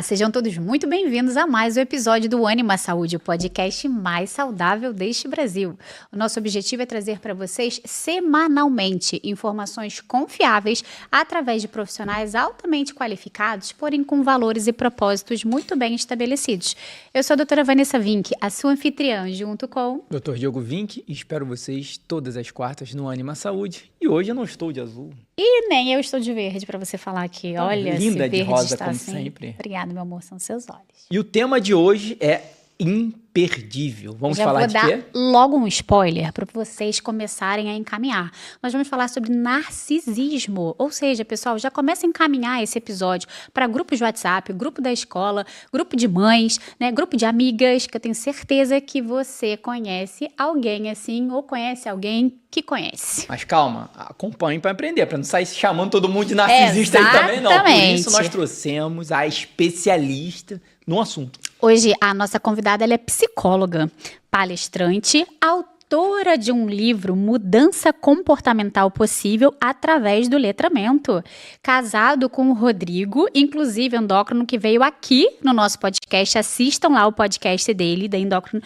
Olá, sejam todos muito bem-vindos a mais um episódio do Ânima Saúde, o podcast mais saudável deste Brasil. O nosso objetivo é trazer para vocês semanalmente informações confiáveis através de profissionais altamente qualificados, porém com valores e propósitos muito bem estabelecidos. Eu sou a doutora Vanessa Vinck, a sua anfitriã, junto com... Dr. Diogo Vinck, e espero vocês todas as quartas no Ânima Saúde. E hoje eu não estou de azul. E nem eu estou de verde para você falar aqui. Tá olha, linda esse de verde rosa, está como assim. sempre. Obrigada, meu amor, são seus olhos. E o tema de hoje é imperdível. Vamos falar de quê? Já vou dar logo um spoiler para vocês começarem a encaminhar. Nós vamos falar sobre narcisismo. Ou seja, pessoal, já começa a encaminhar esse episódio para grupos de WhatsApp, grupo da escola, grupo de mães, né, grupo de amigas, que eu tenho certeza que você conhece alguém assim ou conhece alguém que conhece. Mas calma, acompanhe para aprender, para não sair chamando todo mundo de narcisista aí também, não. Por isso nós trouxemos a especialista no assunto. Hoje a nossa convidada ela é psicóloga, palestrante, autora de um livro Mudança Comportamental Possível através do Letramento. Casado com o Rodrigo, inclusive endócrino, que veio aqui no nosso podcast. Assistam lá o podcast dele, da endócrino,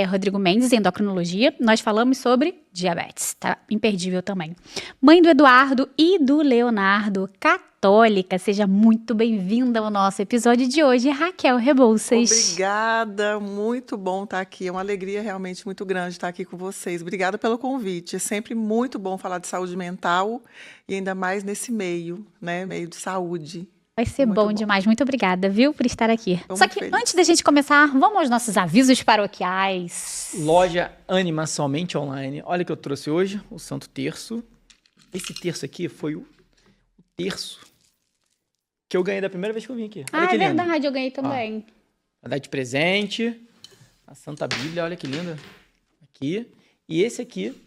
Rodrigo Mendes, Endocrinologia. Nós falamos sobre diabetes, tá? Imperdível também. Mãe do Eduardo e do Leonardo, católica. Seja muito bem-vinda ao nosso episódio de hoje, Raquel Rebouças. Obrigada, muito bom estar aqui. É uma alegria realmente muito grande estar aqui com vocês. Obrigada pelo convite. É sempre muito bom falar de saúde mental e ainda mais nesse meio, né? Meio de saúde. Vai ser bom demais. Muito obrigada, viu, por estar aqui. Só que antes da gente começar, vamos aos nossos avisos paroquiais. Loja Ânima somente online. Olha o que eu trouxe hoje, o Santo Terço. Esse terço aqui foi o terço que eu ganhei da primeira vez que eu vim aqui. Olha que é lindo. verdade, eu ganhei também. Vai dar de presente. A Santa Bíblia, olha que linda. Aqui. E esse aqui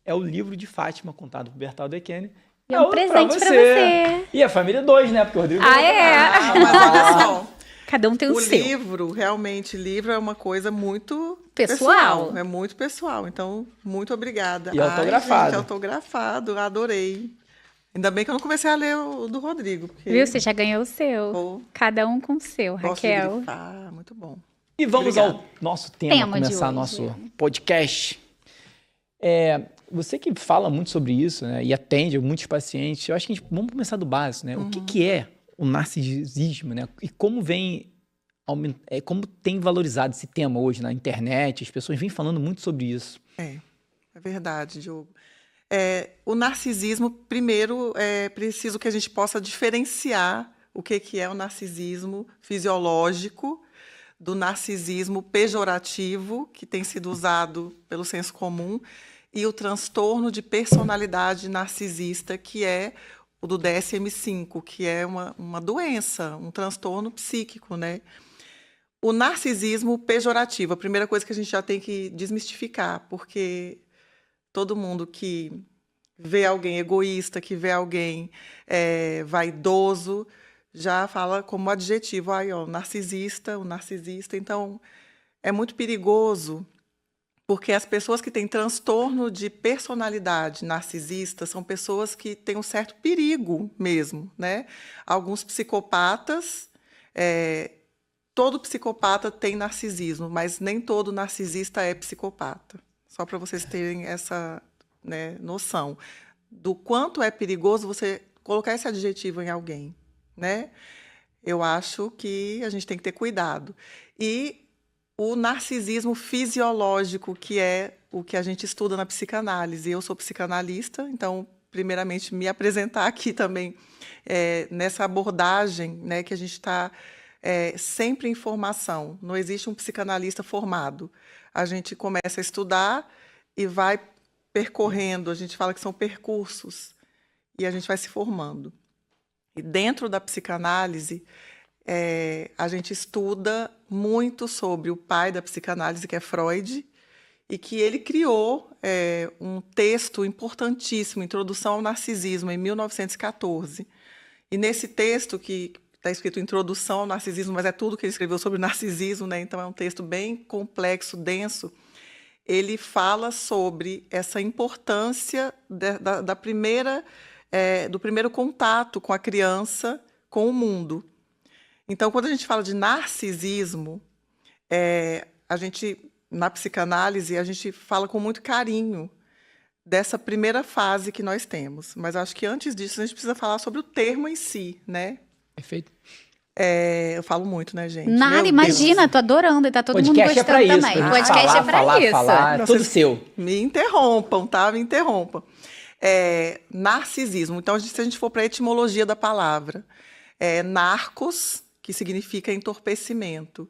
é o livro de Fátima, contado por Bertal Dequene. E é um presente pra você. E a família 2, né? Porque o Rodrigo... Mas olha só. Cada um tem o seu. O livro, realmente, livro é uma coisa muito pessoal. É muito pessoal. Então, muito obrigada. E autografado. Gente, autografado. Adorei. Ainda bem que eu não comecei a ler o do Rodrigo. Porque... Viu? Você já ganhou o seu. Cada um com o seu, Raquel. Muito bom. E vamos ao nosso tema começar nosso podcast. Você que fala muito sobre isso, né, e atende muitos pacientes, eu acho que vamos começar do básico, né? O que é o narcisismo, né? E como como tem valorizado esse tema hoje na internet, as pessoas vêm falando muito sobre isso. É verdade, Diogo. O narcisismo, primeiro, é preciso que a gente possa diferenciar o que é o narcisismo fisiológico do narcisismo pejorativo, que tem sido usado pelo senso comum, e o transtorno de personalidade narcisista, que é o do DSM-5, que é uma doença, um transtorno psíquico, né? O narcisismo pejorativo, a primeira coisa que a gente já tem que desmistificar, porque todo mundo que vê alguém egoísta, que vê alguém vaidoso, já fala como adjetivo, o narcisista. Então, é muito perigoso, porque as pessoas que têm transtorno de personalidade narcisista são pessoas que têm um certo perigo mesmo, né? Alguns psicopatas, todo psicopata tem narcisismo, mas nem todo narcisista é psicopata. Só para vocês terem essa, né, noção do quanto é perigoso você colocar esse adjetivo em alguém, né? Eu acho que a gente tem que ter cuidado. E o narcisismo fisiológico, que é o que a gente estuda na psicanálise. Eu sou psicanalista, então, primeiramente, me apresentar aqui também nessa abordagem, né, que a gente está sempre em formação. Não existe um psicanalista formado. A gente começa a estudar e vai percorrendo, a gente fala que são percursos, e a gente vai se formando. E dentro da psicanálise, a gente estuda muito sobre o pai da psicanálise, que é Freud, e que ele criou um texto importantíssimo, Introdução ao Narcisismo, em 1914. E nesse texto, que está escrito Introdução ao Narcisismo, mas é tudo que ele escreveu sobre narcisismo, né? Então é um texto bem complexo, denso. Ele fala sobre essa importância do primeiro contato com a criança, com o mundo. Então, quando a gente fala de narcisismo, a gente, na psicanálise, a gente fala com muito carinho dessa primeira fase que nós temos. Mas acho que antes disso a gente precisa falar sobre o termo em si, né? Perfeito. Eu falo muito, né, gente? Nada, imagina, tô adorando e tá todo mundo gostando também. Podcast é pra isso. Falar, tudo seu. Me interrompam, tá? Me interrompam. Narcisismo. Então, se a gente for para a etimologia da palavra, narcos, que significa entorpecimento,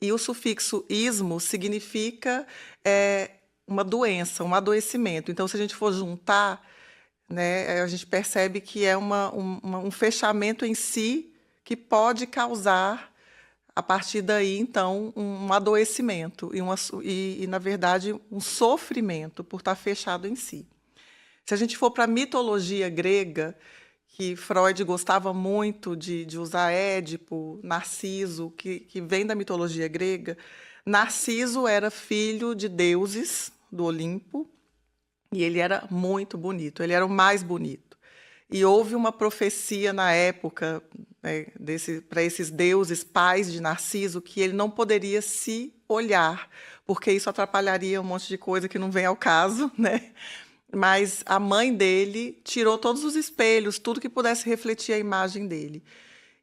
e o sufixo ismo significa uma doença, um adoecimento. Então, se a gente for juntar, né, a gente percebe que é um fechamento em si que pode causar, a partir daí, então, um adoecimento e, na verdade, um sofrimento por estar fechado em si. Se a gente for para a mitologia grega, que Freud gostava muito de usar Édipo, Narciso, que vem da mitologia grega, Narciso era filho de deuses do Olimpo e ele era muito bonito, ele era o mais bonito. E houve uma profecia na época, né, para esses deuses, pais de Narciso, que ele não poderia se olhar, porque isso atrapalharia um monte de coisa que não vem ao caso, né? Mas a mãe dele tirou todos os espelhos, tudo que pudesse refletir a imagem dele.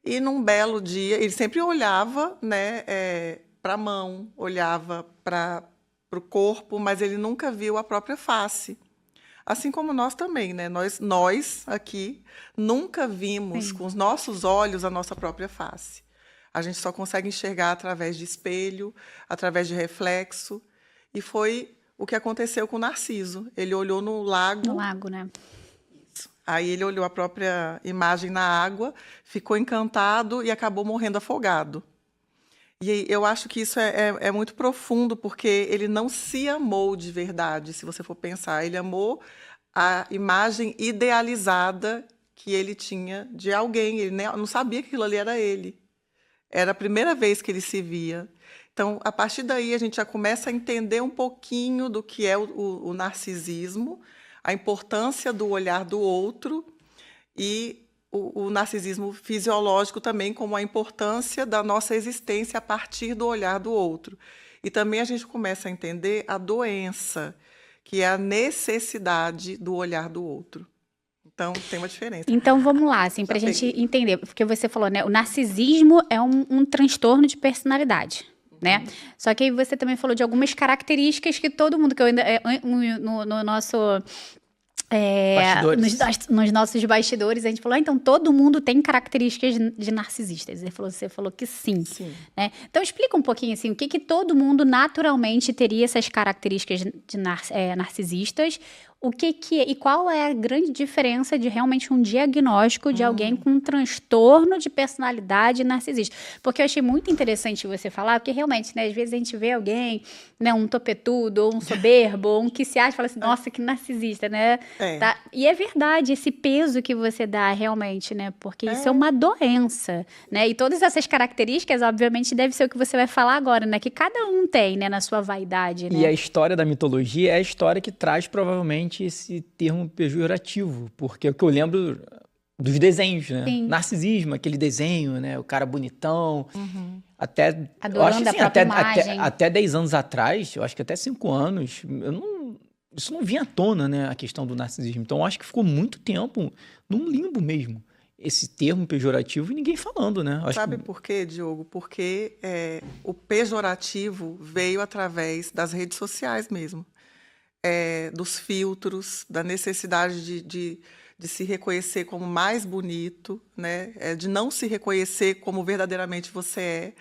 E num belo dia, ele sempre olhava, né, para a mão, olhava para o corpo, mas ele nunca viu a própria face. Assim como nós também, né? Nós aqui nunca vimos com os nossos olhos a nossa própria face. A gente só consegue enxergar através de espelho, através de reflexo. E foi o que aconteceu com o Narciso. Ele olhou no lago. No lago, né? Isso. Aí ele olhou a própria imagem na água, ficou encantado e acabou morrendo afogado. E eu acho que isso é muito profundo, porque ele não se amou de verdade, se você for pensar. Ele amou a imagem idealizada que ele tinha de alguém. Ele não sabia que aquilo ali era ele. Era a primeira vez que ele se via. Então, a partir daí, a gente já começa a entender um pouquinho do que é o narcisismo, a importância do olhar do outro e o narcisismo fisiológico também, como a importância da nossa existência a partir do olhar do outro. E também a gente começa a entender a doença, que é a necessidade do olhar do outro. Então, tem uma diferença. Então, vamos lá, assim, para a gente entender, porque você falou, né, o narcisismo é um transtorno de personalidade, né? Só que aí você também falou de algumas características que todo mundo, que eu ainda, no nosso... nos nossos bastidores, a gente falou, então todo mundo tem características de narcisistas. Você falou que sim. Né? Então explica um pouquinho assim, o que todo mundo naturalmente teria essas características de narcisistas, e qual é a grande diferença de realmente um diagnóstico de alguém com um transtorno de personalidade narcisista. Porque eu achei muito interessante você falar, porque realmente, né, às vezes a gente vê alguém, né, um topetudo, ou um soberbo, ou um que se acha e fala assim, nossa, que narcisista, né? Tá? E é verdade, esse peso que você dá realmente, né? Porque isso é uma doença, né? E todas essas características, obviamente, deve ser o que você vai falar agora, né? Que cada um tem, né, na sua vaidade, né? E a história da mitologia é a história que traz, provavelmente, esse termo pejorativo, porque é o que eu lembro dos desenhos, né? Sim. Narcisismo, aquele desenho, né? O cara bonitão. Adorando eu acho que, a própria imagem. Até 10 anos atrás, eu acho que até 5 anos, isso não vinha à tona, né? A questão do narcisismo. Então, eu acho que ficou muito tempo num limbo mesmo. Esse termo pejorativo e ninguém falando, né? Sabe por quê, Diogo? Porque o pejorativo veio através das redes sociais mesmo. Dos filtros, da necessidade de se reconhecer como mais bonito, né? De não se reconhecer como verdadeiramente você é.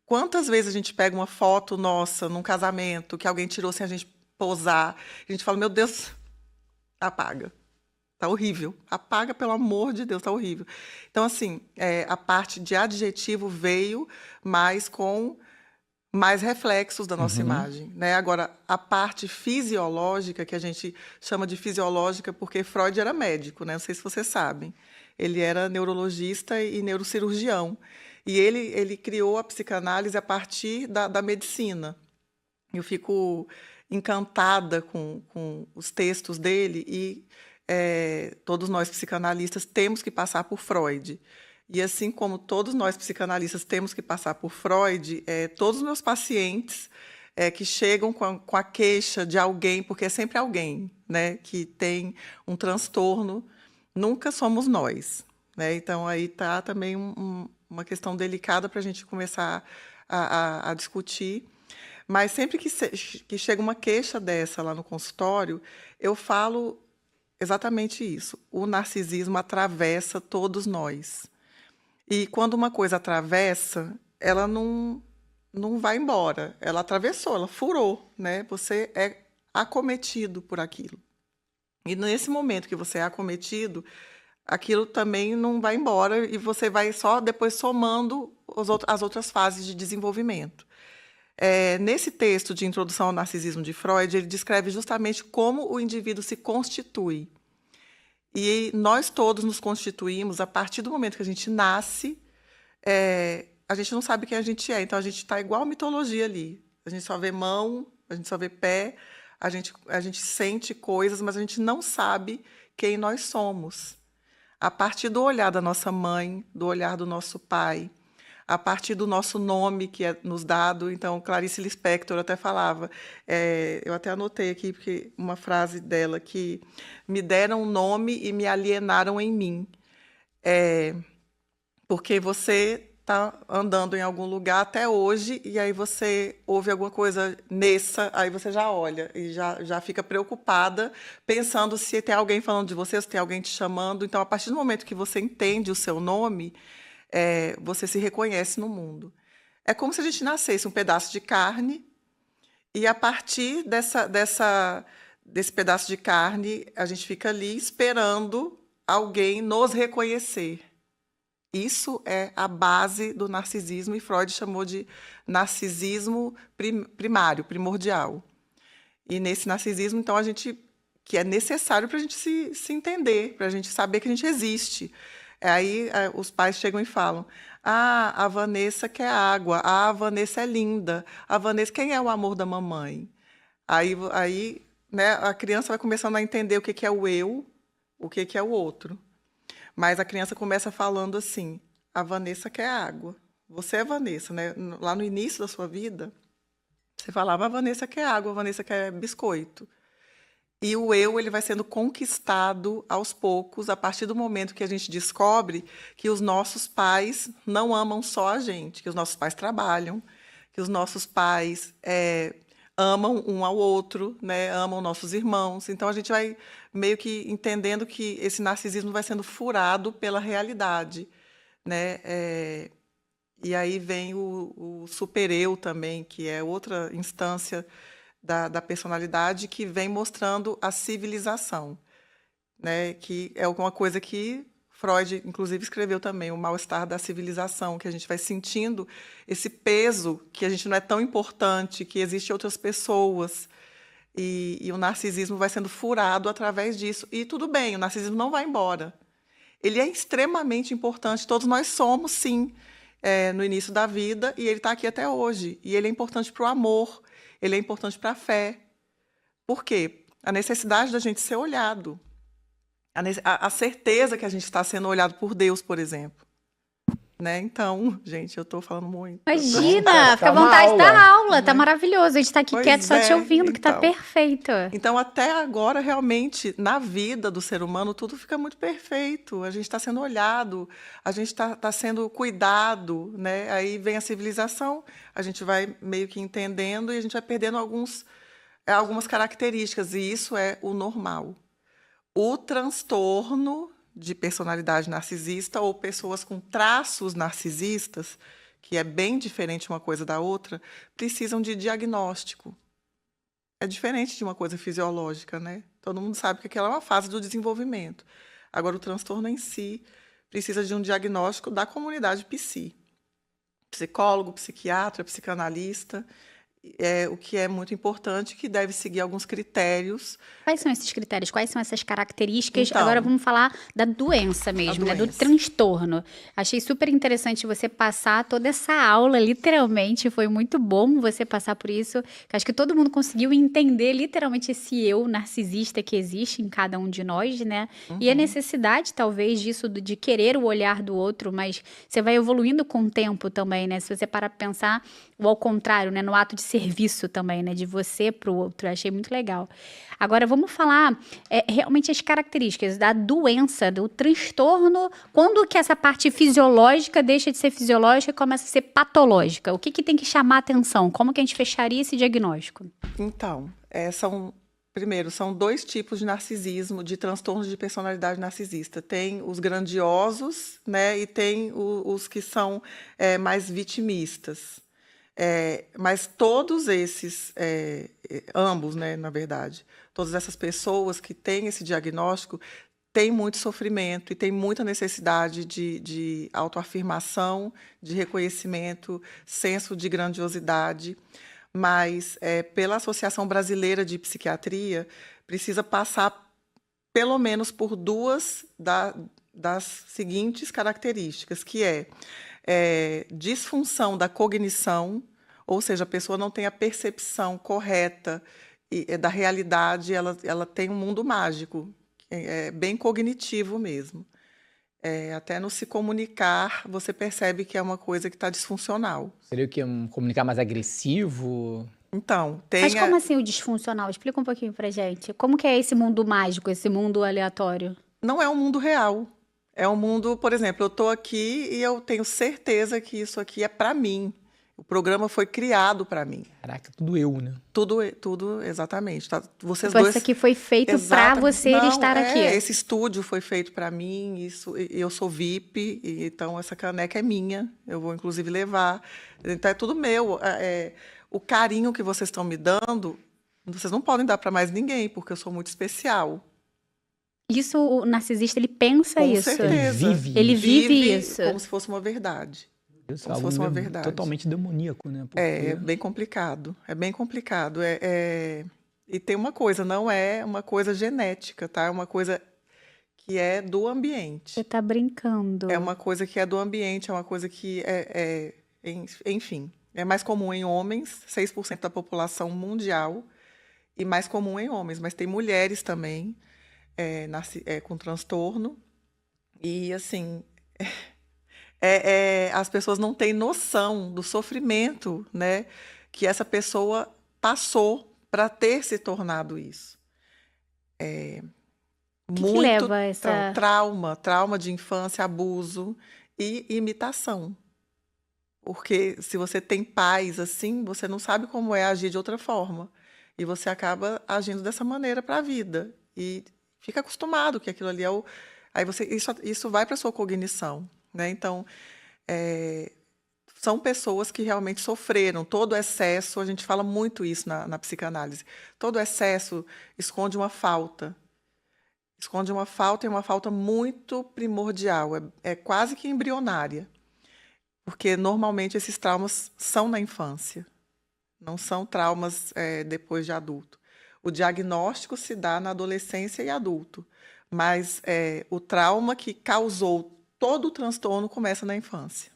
Quantas vezes a gente pega uma foto nossa num casamento que alguém tirou sem a gente posar, a gente fala, meu Deus, apaga. Tá horrível. Apaga, pelo amor de Deus, tá horrível. Então, assim, a parte de adjetivo veio mais com mais reflexos da nossa imagem, né? Agora, a parte fisiológica, que a gente chama de fisiológica porque Freud era médico, né? Não sei se vocês sabem. Ele era neurologista e neurocirurgião. E ele criou a psicanálise a partir da medicina. Eu fico encantada com os textos dele e todos nós psicanalistas temos que passar por Freud. E assim como todos nós psicanalistas temos que passar por Freud, todos os meus pacientes que chegam com a queixa de alguém, porque é sempre alguém, né, que tem um transtorno, nunca somos nós, né? Então aí está também uma questão delicada para a gente começar a discutir. Mas sempre que chega uma queixa dessa lá no consultório, eu falo exatamente isso. O narcisismo atravessa todos nós. E quando uma coisa atravessa, ela não vai embora. Ela atravessou, ela furou, né? Você é acometido por aquilo. E nesse momento que você é acometido, aquilo também não vai embora e você vai só depois somando as outras fases de desenvolvimento. Nesse texto de Introdução ao Narcisismo de Freud, ele descreve justamente como o indivíduo se constitui. E nós todos nos constituímos a partir do momento que a gente nasce, a gente não sabe quem a gente é, então a gente está igual a mitologia ali. A gente só vê mão, a gente só vê pé, a gente sente coisas, mas a gente não sabe quem nós somos. A partir do olhar da nossa mãe, do olhar do nosso pai, a partir do nosso nome que é nos dado. Então, Clarice Lispector até falava, eu até anotei aqui porque uma frase dela, que me deram um nome e me alienaram em mim. Porque você está andando em algum lugar até hoje e aí você ouve alguma coisa nessa, aí você já olha e já fica preocupada, pensando se tem alguém falando de você, se tem alguém te chamando. Então, a partir do momento que você entende o seu nome, você se reconhece no mundo. É como se a gente nascesse um pedaço de carne e, a partir desse pedaço de carne, a gente fica ali esperando alguém nos reconhecer. Isso é a base do narcisismo, e Freud chamou de narcisismo primário, primordial. E nesse narcisismo, então, que é necessário para a gente se entender, para a gente saber que a gente existe. Aí os pais chegam e falam: a Vanessa quer água, a Vanessa é linda, a Vanessa, quem é o amor da mamãe? Aí, né, a criança vai começando a entender o que é o eu, o que é o outro. Mas a criança começa falando assim: a Vanessa quer água. Você é Vanessa, né? Lá no início da sua vida, você falava: a Vanessa quer água, a Vanessa quer biscoito. E o eu, ele vai sendo conquistado aos poucos, a partir do momento que a gente descobre que os nossos pais não amam só a gente, que os nossos pais trabalham, que os nossos pais amam um ao outro, né? Amam nossos irmãos. Então, a gente vai meio que entendendo que esse narcisismo vai sendo furado pela realidade, né? E aí vem o super-eu também, que é outra instância da personalidade, que vem mostrando a civilização, né? Que é alguma coisa que Freud, inclusive, escreveu também, o mal-estar da civilização, que a gente vai sentindo esse peso, que a gente não é tão importante, que existem outras pessoas, e o narcisismo vai sendo furado através disso. E tudo bem, o narcisismo não vai embora. Ele é extremamente importante, todos nós somos, sim, no início da vida, e ele está aqui até hoje. E ele é importante para o amor, ele é importante para a fé. Por quê? A necessidade da gente ser olhado. A certeza que a gente está sendo olhado por Deus, por exemplo. Né? Então, gente, eu estou falando muito. Imagina, fica à vontade da aula, tá maravilhoso. A gente está aqui quieto só te ouvindo, então, que tá perfeito. Então, até agora, realmente, na vida do ser humano, tudo fica muito perfeito. A gente está sendo olhado, a gente está sendo cuidado, né? Aí vem a civilização, a gente vai meio que entendendo e a gente vai perdendo algumas características, e isso é o normal. O transtorno de personalidade narcisista ou pessoas com traços narcisistas, que é bem diferente uma coisa da outra, precisam de diagnóstico. É diferente de uma coisa fisiológica, né? Todo mundo sabe que aquela é uma fase do desenvolvimento. Agora, o transtorno em si precisa de um diagnóstico da comunidade psicólogo, psiquiatra, psicanalista, o que é muito importante, que deve seguir alguns critérios. Quais são esses critérios? Quais são essas características? Então, agora vamos falar da doença mesmo, né? Do transtorno. Achei super interessante você passar toda essa aula, literalmente. Foi muito bom você passar por isso. Acho que todo mundo conseguiu entender literalmente esse eu narcisista que existe em cada um de nós, né? E a necessidade, talvez, disso, de querer o olhar do outro, mas você vai evoluindo com o tempo também, né? Se você parar para pensar, ou ao contrário, né? No ato de serviço também, né? De você para o outro. Eu achei muito legal. Agora, vamos falar realmente as características da doença, do transtorno. Quando que essa parte fisiológica deixa de ser fisiológica e começa a ser patológica? O que tem que chamar a atenção? Como que a gente fecharia esse diagnóstico? Então, primeiro, são 2 tipos de narcisismo, de transtornos de personalidade narcisista. Tem os grandiosos, né? E tem os que são mais vitimistas. Mas todos esses, ambos, né, na verdade, todas essas pessoas que têm esse diagnóstico têm muito sofrimento e têm muita necessidade de autoafirmação, de reconhecimento, senso de grandiosidade. Mas, pela Associação Brasileira de Psiquiatria, precisa passar pelo menos por 2 das seguintes características, que disfunção da cognição, ou seja, a pessoa não tem a percepção correta da realidade, ela tem um mundo mágico, bem cognitivo mesmo. Até no se comunicar, você percebe que é uma coisa que está disfuncional. Seria o quê? Um comunicar mais agressivo? Então, Mas como assim o disfuncional? Explica um pouquinho pra gente. Como que é esse mundo mágico, esse mundo aleatório? Não é um mundo real. É um mundo, por exemplo, eu estou aqui e eu tenho certeza que isso aqui é para mim. O programa foi criado para mim. Caraca, tudo eu, né? Tudo exatamente. Tá? Vocês Tipo, dois... Isso aqui foi feito para você estar aqui. Esse estúdio foi feito para mim, eu sou VIP, então essa caneca é minha, eu vou inclusive levar. Então é tudo meu. O carinho que vocês estão me dando, vocês não podem dar para mais ninguém, porque eu sou muito especial. Isso, o narcisista, ele pensa Com isso. certeza. Ele vive isso. Como se fosse uma verdade. Isso, como se fosse uma verdade. Totalmente demoníaco, né? Porque... É bem complicado. É bem complicado. E tem uma coisa, não é uma coisa genética, tá? É uma coisa que é do ambiente. Você tá brincando. É uma coisa que é do ambiente, é uma coisa que enfim, é mais comum em homens, 6% da população mundial, e mais comum em homens, mas tem mulheres também com transtorno. E, assim, as pessoas não têm noção do sofrimento, né, que essa pessoa passou para ter se tornado isso. Que leva essa... trauma de infância, abuso e imitação. Porque se você tem pais assim, você não sabe como é agir de outra forma. E você acaba agindo dessa maneira para a vida. E fica acostumado que aquilo ali é o... Aí isso vai para a sua cognição, né? Então, são pessoas que realmente sofreram. Todo excesso, a gente fala muito isso na psicanálise, todo excesso esconde uma falta. Esconde uma falta, e uma falta muito primordial, é quase que embrionária. Porque, normalmente, esses traumas são na infância, não são traumas depois de adulto. O diagnóstico se dá na adolescência e adulto, mas o trauma que causou todo o transtorno começa na infância,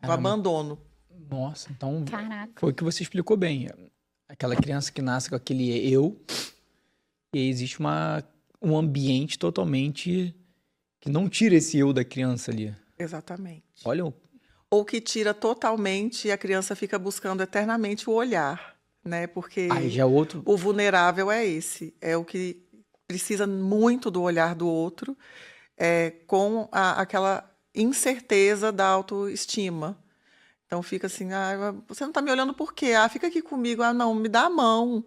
no abandono. Nossa, então Caraca. Foi o que você explicou bem. Aquela criança que nasce com aquele eu, e existe um ambiente totalmente que não tira esse eu da criança ali. Exatamente. Olha Ou que tira totalmente e a criança fica buscando eternamente o olhar, né? Porque já outro... o vulnerável é esse, é o que precisa muito do olhar do outro, com aquela incerteza da autoestima. Então fica assim, você não está me olhando por quê? Fica aqui comigo, não, me dá a mão.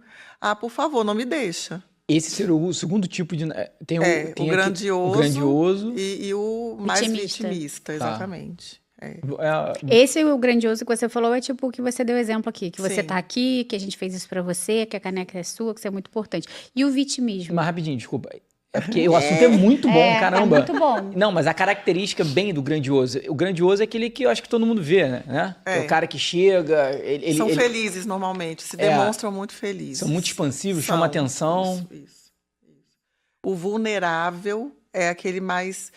Por favor, não me deixa. Esse seria o segundo tipo de... Tem o grandioso e o mais vitimista. vitimista, exatamente. Esse, o grandioso que você falou, é tipo o que você deu exemplo aqui. Que você Sim. tá aqui, que a gente fez isso pra você, que a caneca é sua, que isso é muito importante. E o vitimismo? Mas rapidinho, desculpa. É porque o assunto é muito bom, caramba. É muito bom. Não, mas a característica bem do grandioso. O grandioso é aquele que eu acho que todo mundo vê, né? É o cara que chega... São felizes, normalmente. Se demonstram muito felizes. São muito expansivos, chamam atenção. Isso. O vulnerável é aquele mais...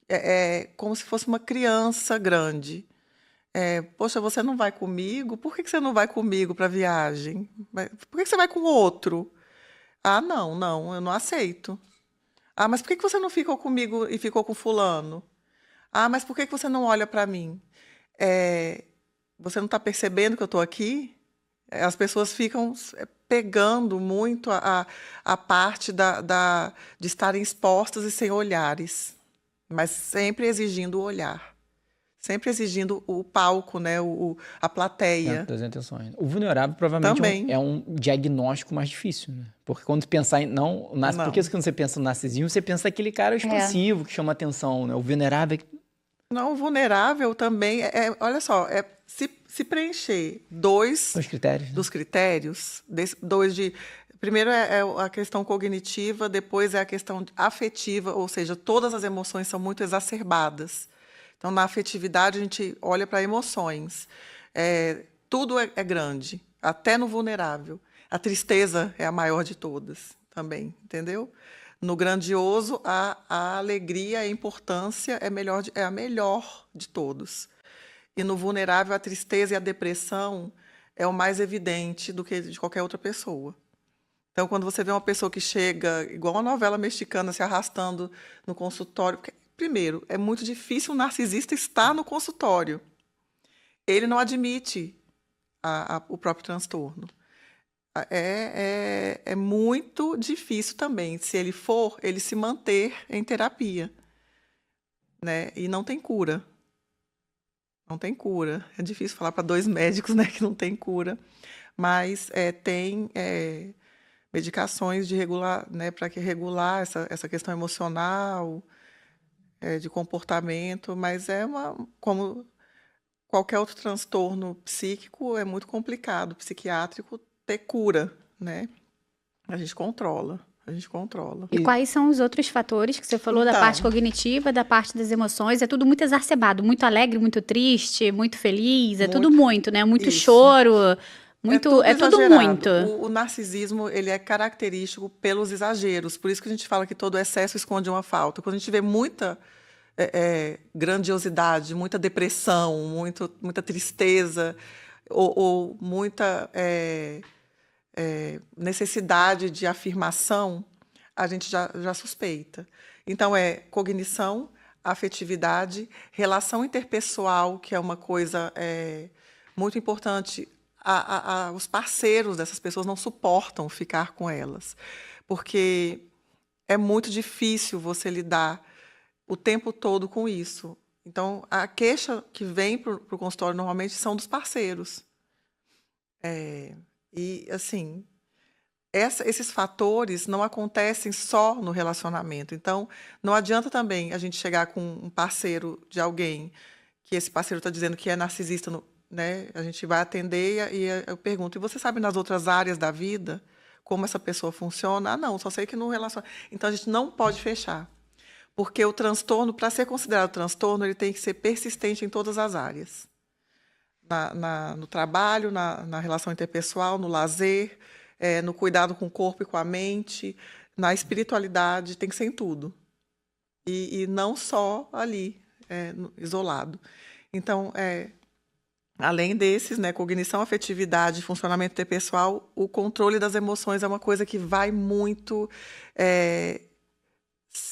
É como se fosse uma criança grande. Poxa, você não vai comigo? Por que você não vai comigo para a viagem? Por que você vai com outro? Ah, não, eu não aceito. Ah, mas por que você não ficou comigo e ficou com fulano? Ah, mas por que você não olha para mim? Você não está percebendo que eu estou aqui? As pessoas ficam pegando muito a parte de estarem expostas e sem olhares, mas sempre exigindo o olhar. Sempre exigindo o palco, né? A plateia. Das intenções. O vulnerável provavelmente é um diagnóstico mais difícil, né? Porque quando você pensar em... Porque quando você pensa no narcisismo, você pensa naquele cara expansivo que chama atenção, né? O vulnerável... Não, o vulnerável também olha só, se preencher dois critérios, dos critérios, primeiro é a questão cognitiva, depois é a questão afetiva, ou seja, todas as emoções são muito exacerbadas. Então, na afetividade, a gente olha para emoções. Tudo é grande, até no vulnerável. A tristeza é a maior de todas também, entendeu? No grandioso, a alegria, a importância é a melhor de todos. E no vulnerável, a tristeza e a depressão é o mais evidente do que de qualquer outra pessoa. Então, quando você vê uma pessoa que chega, igual uma novela mexicana, se arrastando no consultório... Primeiro, é muito difícil um narcisista estar no consultório. Ele não admite o próprio transtorno. É muito difícil também, se ele for, ele se manter em terapia, né? E não tem cura. Não tem cura. É difícil falar para 2 médicos, né, que não tem cura. Mas tem medicações de regular, né, para regular essa questão emocional, de comportamento, mas como qualquer outro transtorno psíquico, é muito complicado, psiquiátrico, ter cura, né? A gente controla. E quais são os outros fatores que você falou da parte cognitiva, da parte das emoções? É tudo muito exacerbado, muito alegre, muito triste, muito feliz, tudo muito, né? Muito isso. Choro, tudo muito. O narcisismo, ele é característico pelos exageros, por isso que a gente fala que todo excesso esconde uma falta. Quando a gente vê muita grandiosidade, muita depressão, muita tristeza, ou muita necessidade de afirmação, a gente já suspeita. Então, cognição, afetividade, relação interpessoal, que é uma coisa muito importante. Os parceiros dessas pessoas não suportam ficar com elas, porque é muito difícil você lidar o tempo todo com isso. Então, a queixa que vem para o consultório normalmente são dos parceiros. E, assim, esses fatores não acontecem só no relacionamento. Então, não adianta também a gente chegar com um parceiro de alguém que esse parceiro está dizendo que é narcisista, né? A gente vai atender e eu pergunto, e você sabe nas outras áreas da vida como essa pessoa funciona? Ah, não, só sei que no relacionamento. Então, a gente não pode fechar. Porque o transtorno, para ser considerado transtorno, ele tem que ser persistente em todas as áreas. No trabalho, na relação interpessoal, no lazer, no cuidado com o corpo e com a mente, na espiritualidade, tem que ser em tudo. E não só ali, isolado. Então, além desses, né, cognição, afetividade, funcionamento interpessoal, o controle das emoções é uma coisa que vai muito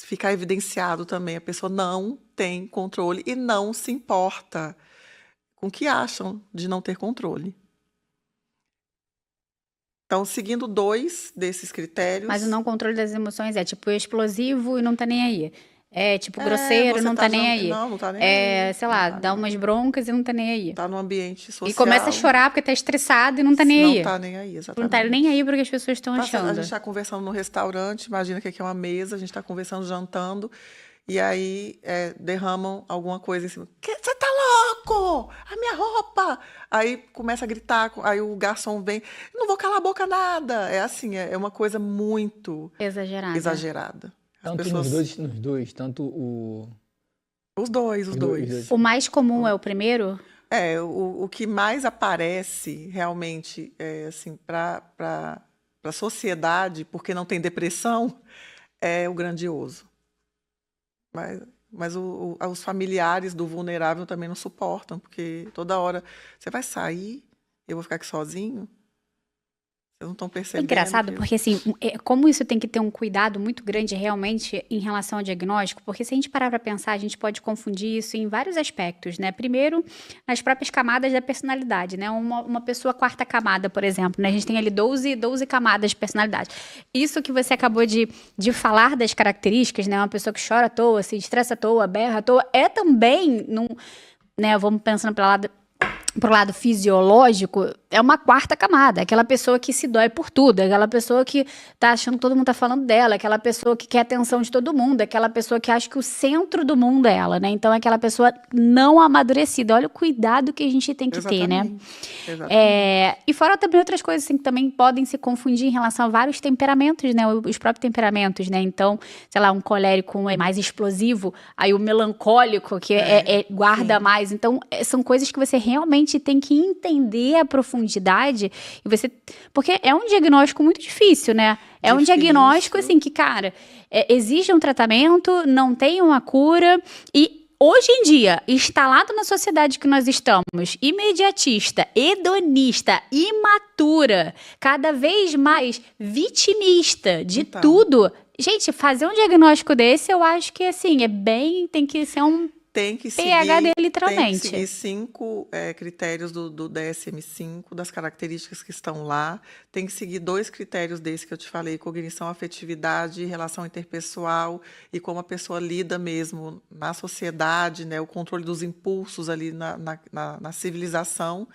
ficar evidenciado também. A pessoa não tem controle e não se importa com o que acham de não ter controle. Então, seguindo 2 desses critérios... Mas o não controle das emoções é tipo explosivo e não tá nem aí. É tipo grosseiro, não tá nem aí. Não tá nem aí. Sei lá, dá umas broncas e não tá nem aí. Tá no ambiente social. E começa a chorar porque tá estressado e não tá nem aí. Não tá nem aí, exatamente. Não tá nem aí porque as pessoas estão achando. A gente tá conversando no restaurante, imagina que aqui é uma mesa, a gente tá conversando, jantando, e aí derramam alguma coisa em cima. Você tá louco? A minha roupa! Aí começa a gritar, aí o garçom vem, não vou calar a boca nada. É assim, é uma coisa muito... exagerada. Tanto pessoas... nos dois, tanto o... Os dois. O mais comum é o primeiro? O que mais aparece realmente, assim, para a sociedade, porque não tem depressão, é o grandioso. Mas os familiares do vulnerável também não suportam, porque toda hora você vai sair, eu vou ficar aqui sozinho. Vocês não estão É percebendo. engraçado, porque assim, como isso tem que ter um cuidado muito grande realmente em relação ao diagnóstico, porque se a gente parar para pensar, a gente pode confundir isso em vários aspectos, né? Primeiro, nas próprias camadas da personalidade, né? Uma pessoa quarta camada, por exemplo, né? A gente tem ali 12 camadas de personalidade. Isso que você acabou de falar das características, né? Uma pessoa que chora à toa, se estressa à toa, berra à toa, é também, né? Vamos pensando para lá pro lado fisiológico, é uma quarta camada. Aquela pessoa que se dói por tudo, aquela pessoa que tá achando que todo mundo tá falando dela, aquela pessoa que quer a atenção de todo mundo, aquela pessoa que acha que o centro do mundo é ela, né? Então, é aquela pessoa não amadurecida. Olha o cuidado que a gente tem que ter, né? E fora também outras coisas assim, que também podem se confundir em relação a vários temperamentos, né? Os próprios temperamentos, né? Então, sei lá, um colérico é mais explosivo, aí o melancólico, que guarda mais. Então, são coisas que você realmente tem que entender a profundidade e porque é um diagnóstico muito difícil, né? É um diagnóstico assim que, cara, exige um tratamento, não tem uma cura e hoje em dia, instalado na sociedade que nós estamos, imediatista, hedonista, imatura, cada vez mais vitimista de tudo. Gente, fazer um diagnóstico desse, eu acho que assim, tem que ser um PhD, literalmente. Tem que seguir 5 critérios do DSM-5, das características que estão lá. Tem que seguir 2 critérios desses que eu te falei, cognição, afetividade, relação interpessoal e como a pessoa lida mesmo na sociedade, né, o controle dos impulsos ali na civilização.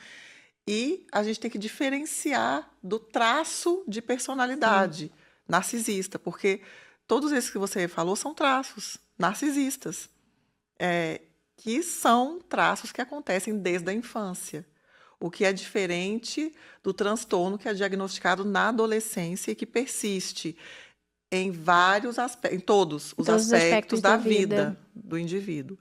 E a gente tem que diferenciar do traço de personalidade narcisista, porque todos esses que você falou são traços narcisistas. Que são traços que acontecem desde a infância, o que é diferente do transtorno que é diagnosticado na adolescência e que persiste em vários aspectos, em todos os aspectos da vida do indivíduo.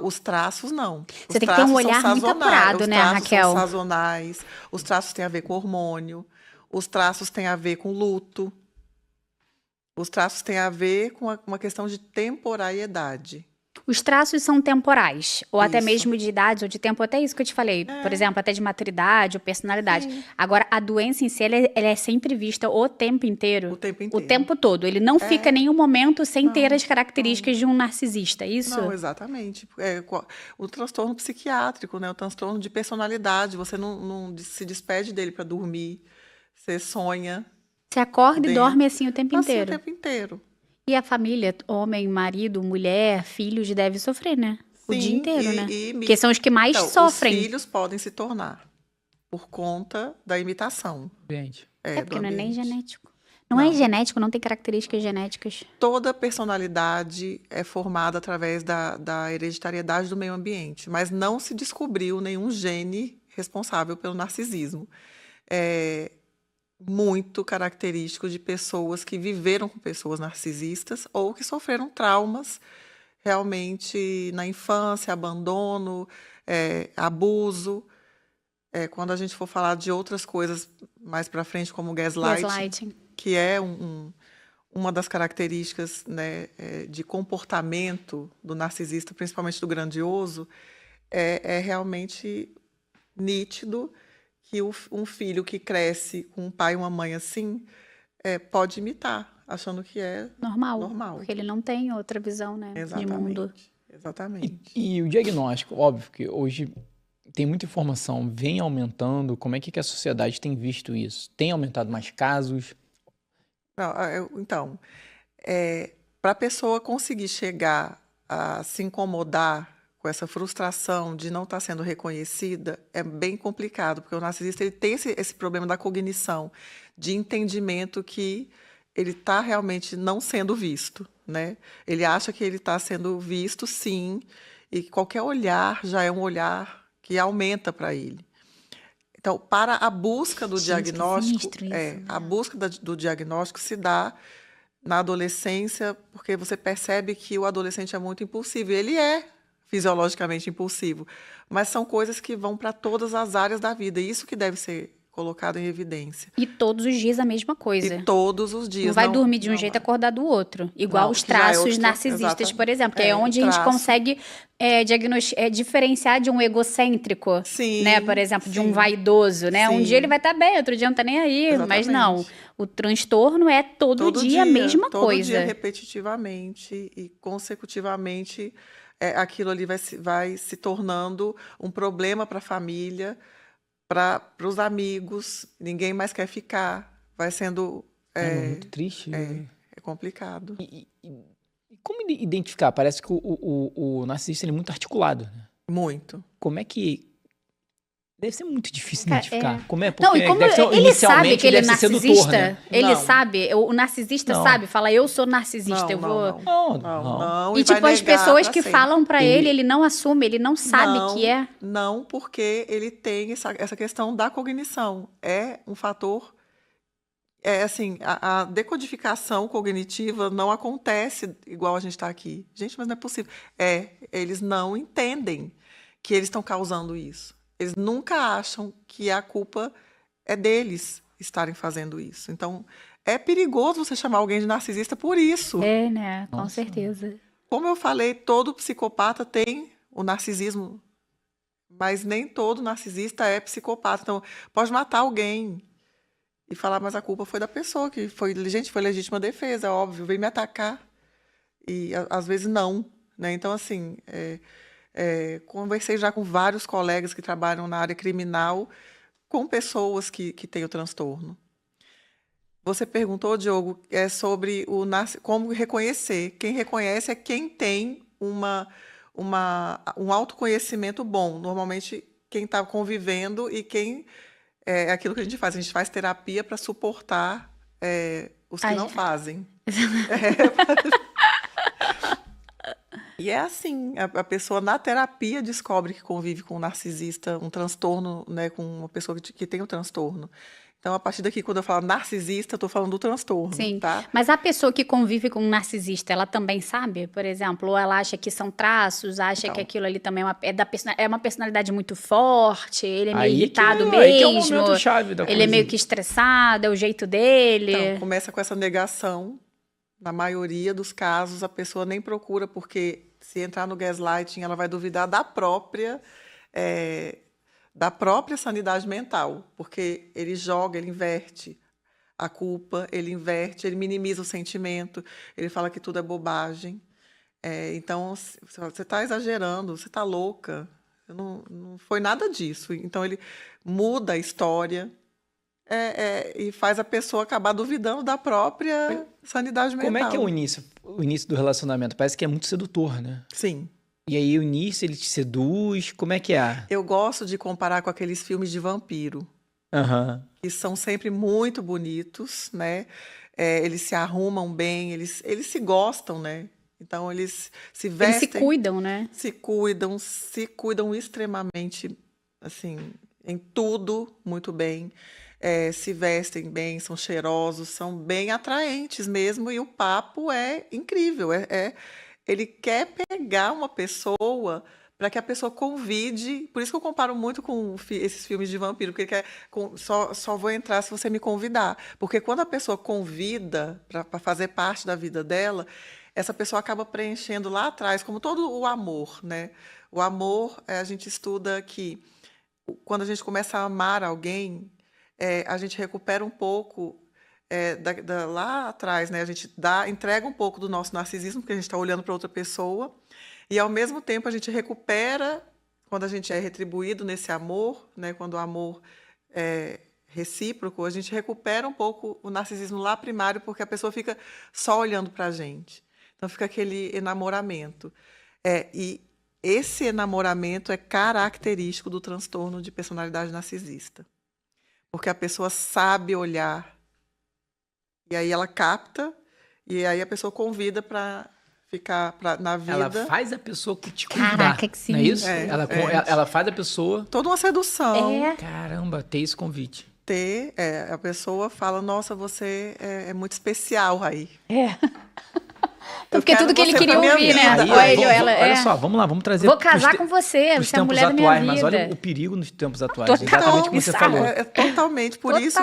Os traços não. Você tem que ter um olhar muito apurado, né, Raquel? Os traços são sazonais, os traços têm a ver com hormônio, os traços têm a ver com luto, os traços têm a ver com uma questão de temporariedade. Os traços são temporais, ou até mesmo de idade ou de tempo, até isso que eu te falei, por exemplo, até de maturidade ou personalidade. Sim. Agora, a doença em si, ela é sempre vista o tempo inteiro. O tempo inteiro. O tempo todo. Ele não fica em nenhum momento sem ter as características de um narcisista, é isso? Não, exatamente. O transtorno psiquiátrico, né? O transtorno de personalidade, você não se despede dele para dormir, você sonha. Você acorda e dorme assim o tempo inteiro. Assim o tempo inteiro. E a família, homem, marido, mulher, filhos, deve sofrer, né? O dia inteiro, né? Porque são os que mais sofrem. Os filhos podem se tornar por conta da imitação. Porque não é nem genético. Não é genético, não tem características genéticas. Toda personalidade é formada através da hereditariedade do meio ambiente, mas não se descobriu nenhum gene responsável pelo narcisismo. Muito característico de pessoas que viveram com pessoas narcisistas ou que sofreram traumas realmente na infância, abandono, abuso. Quando a gente for falar de outras coisas mais para frente, como o gaslighting, que é uma das características, né, de comportamento do narcisista, principalmente do grandioso, é realmente nítido que um filho que cresce com um pai e uma mãe assim pode imitar, achando que é normal. Porque ele não tem outra visão, né, de mundo. Exatamente. E o diagnóstico, óbvio que hoje tem muita informação, vem aumentando. Como é que a sociedade tem visto isso? Tem aumentado mais casos? Então, para a pessoa conseguir chegar a se incomodar com essa frustração de não estar sendo reconhecida, é bem complicado, porque o narcisista ele tem esse problema da cognição, de entendimento que ele está realmente não sendo visto, né? Ele acha que ele está sendo visto, sim, e qualquer olhar já é um olhar que aumenta para ele. Então, para a busca do diagnóstico, isso, a busca do diagnóstico se dá na adolescência, porque você percebe que o adolescente é muito impulsivo. Ele é fisiologicamente impulsivo, mas são coisas que vão para todas as áreas da vida. E isso que deve ser colocado em evidência. E todos os dias a mesma coisa. E todos os dias. Não vai dormir de um jeito e acordar do outro. Igual os traços narcisistas, por exemplo, que é onde a gente consegue diferenciar de um egocêntrico, sim, né? Por exemplo, de um vaidoso, né? Um dia ele vai estar bem, outro dia não tá nem aí. Exatamente. Mas não, o transtorno é todo dia a mesma coisa. Todo dia repetitivamente e consecutivamente aquilo ali vai se tornando um problema para a família, para os amigos, ninguém mais quer ficar, vai sendo... muito triste. É complicado. E como identificar? Parece que o narcisista ele é muito articulado. Né? Muito. Como é que... Deve ser muito difícil identificar. Como é? Porque não, e como ele sabe que ele é narcisista, sedutor, né? Ele sabe, o narcisista sabe, fala, eu sou narcisista, eu vou... Não. E tipo, as pessoas que falam pra ele não assume, ele não sabe que é. Não, porque ele tem essa questão da cognição. É um fator... assim, a decodificação cognitiva não acontece igual a gente está aqui. Gente, mas não é possível. Eles não entendem que eles estão causando isso. Eles nunca acham que a culpa é deles estarem fazendo isso. Então, é perigoso você chamar alguém de narcisista por isso. É, né? Com certeza. Como eu falei, todo psicopata tem o narcisismo, mas nem todo narcisista é psicopata. Então, pode matar alguém e falar, mas a culpa foi da pessoa, que foi legítima defesa, óbvio, veio me atacar. E, às vezes, não. Né? Então, assim... conversei já com vários colegas que trabalham na área criminal com pessoas que têm o transtorno. Você perguntou, Diogo, sobre como reconhecer. Quem reconhece é quem tem um autoconhecimento bom. Normalmente, quem está convivendo e quem... É aquilo que a gente faz terapia para suportar os que não fazem. E é assim, a pessoa na terapia descobre que convive com um narcisista, um transtorno, né, com uma pessoa que tem um transtorno. Então, a partir daqui, quando eu falo narcisista, eu estou falando do transtorno. Sim, tá? Mas a pessoa que convive com um narcisista, ela também sabe, por exemplo, ou ela acha que são traços, acha que aquilo ali também é uma personalidade muito forte, ele é meio irritado mesmo, que é o momento chave da ele é meio que estressado, é o jeito dele. Então, começa com essa negação. Na maioria dos casos, a pessoa nem procura, porque se entrar no gaslighting, ela vai duvidar da própria sanidade mental, porque ele joga, ele inverte a culpa, ele minimiza o sentimento, ele fala que tudo é bobagem. Então, você está exagerando, você está louca, não foi nada disso. Então, ele muda a história, e faz a pessoa acabar duvidando da própria sanidade mental. Como é que é o início do relacionamento? Parece que é muito sedutor, né? Sim. E aí o início ele te seduz, como é que é? Eu gosto de comparar com aqueles filmes de vampiro, que são sempre muito bonitos, né? Eles se arrumam bem, eles se gostam, né? Então eles se vestem... Eles se cuidam, né? Se cuidam extremamente, assim, em tudo muito bem. Se vestem bem, são cheirosos, são bem atraentes mesmo, e o papo é incrível. Ele quer pegar uma pessoa para que a pessoa convide. Por isso que eu comparo muito com esses filmes de vampiro, porque ele quer, só vou entrar se você me convidar. Porque quando a pessoa convida para fazer parte da vida dela, essa pessoa acaba preenchendo lá atrás, como todo o amor, né? O amor, a gente estuda que quando a gente começa a amar alguém, a gente recupera um pouco lá atrás, né? A gente entrega um pouco do nosso narcisismo, porque a gente está olhando para outra pessoa, e ao mesmo tempo a gente recupera, quando a gente é retribuído nesse amor, né? Quando o amor é recíproco, a gente recupera um pouco o narcisismo lá primário, porque a pessoa fica só olhando para a gente. Então fica aquele enamoramento. E esse enamoramento é característico do transtorno de personalidade narcisista. Porque a pessoa sabe olhar, e aí ela capta, e aí a pessoa convida para ficar na vida. Ela faz a pessoa te convidar. Caraca, que não é isso? Ela faz a pessoa... Toda uma sedução. Caramba, ter esse convite. a pessoa fala, nossa, você é muito especial, Raí. Porque tudo que ele queria ouvir, né? Olha só, vamos lá, vamos trazer... Vou casar com você, você é a mulher da minha vida. Mas olha o perigo nos tempos atuais, exatamente como você falou. É totalmente, por isso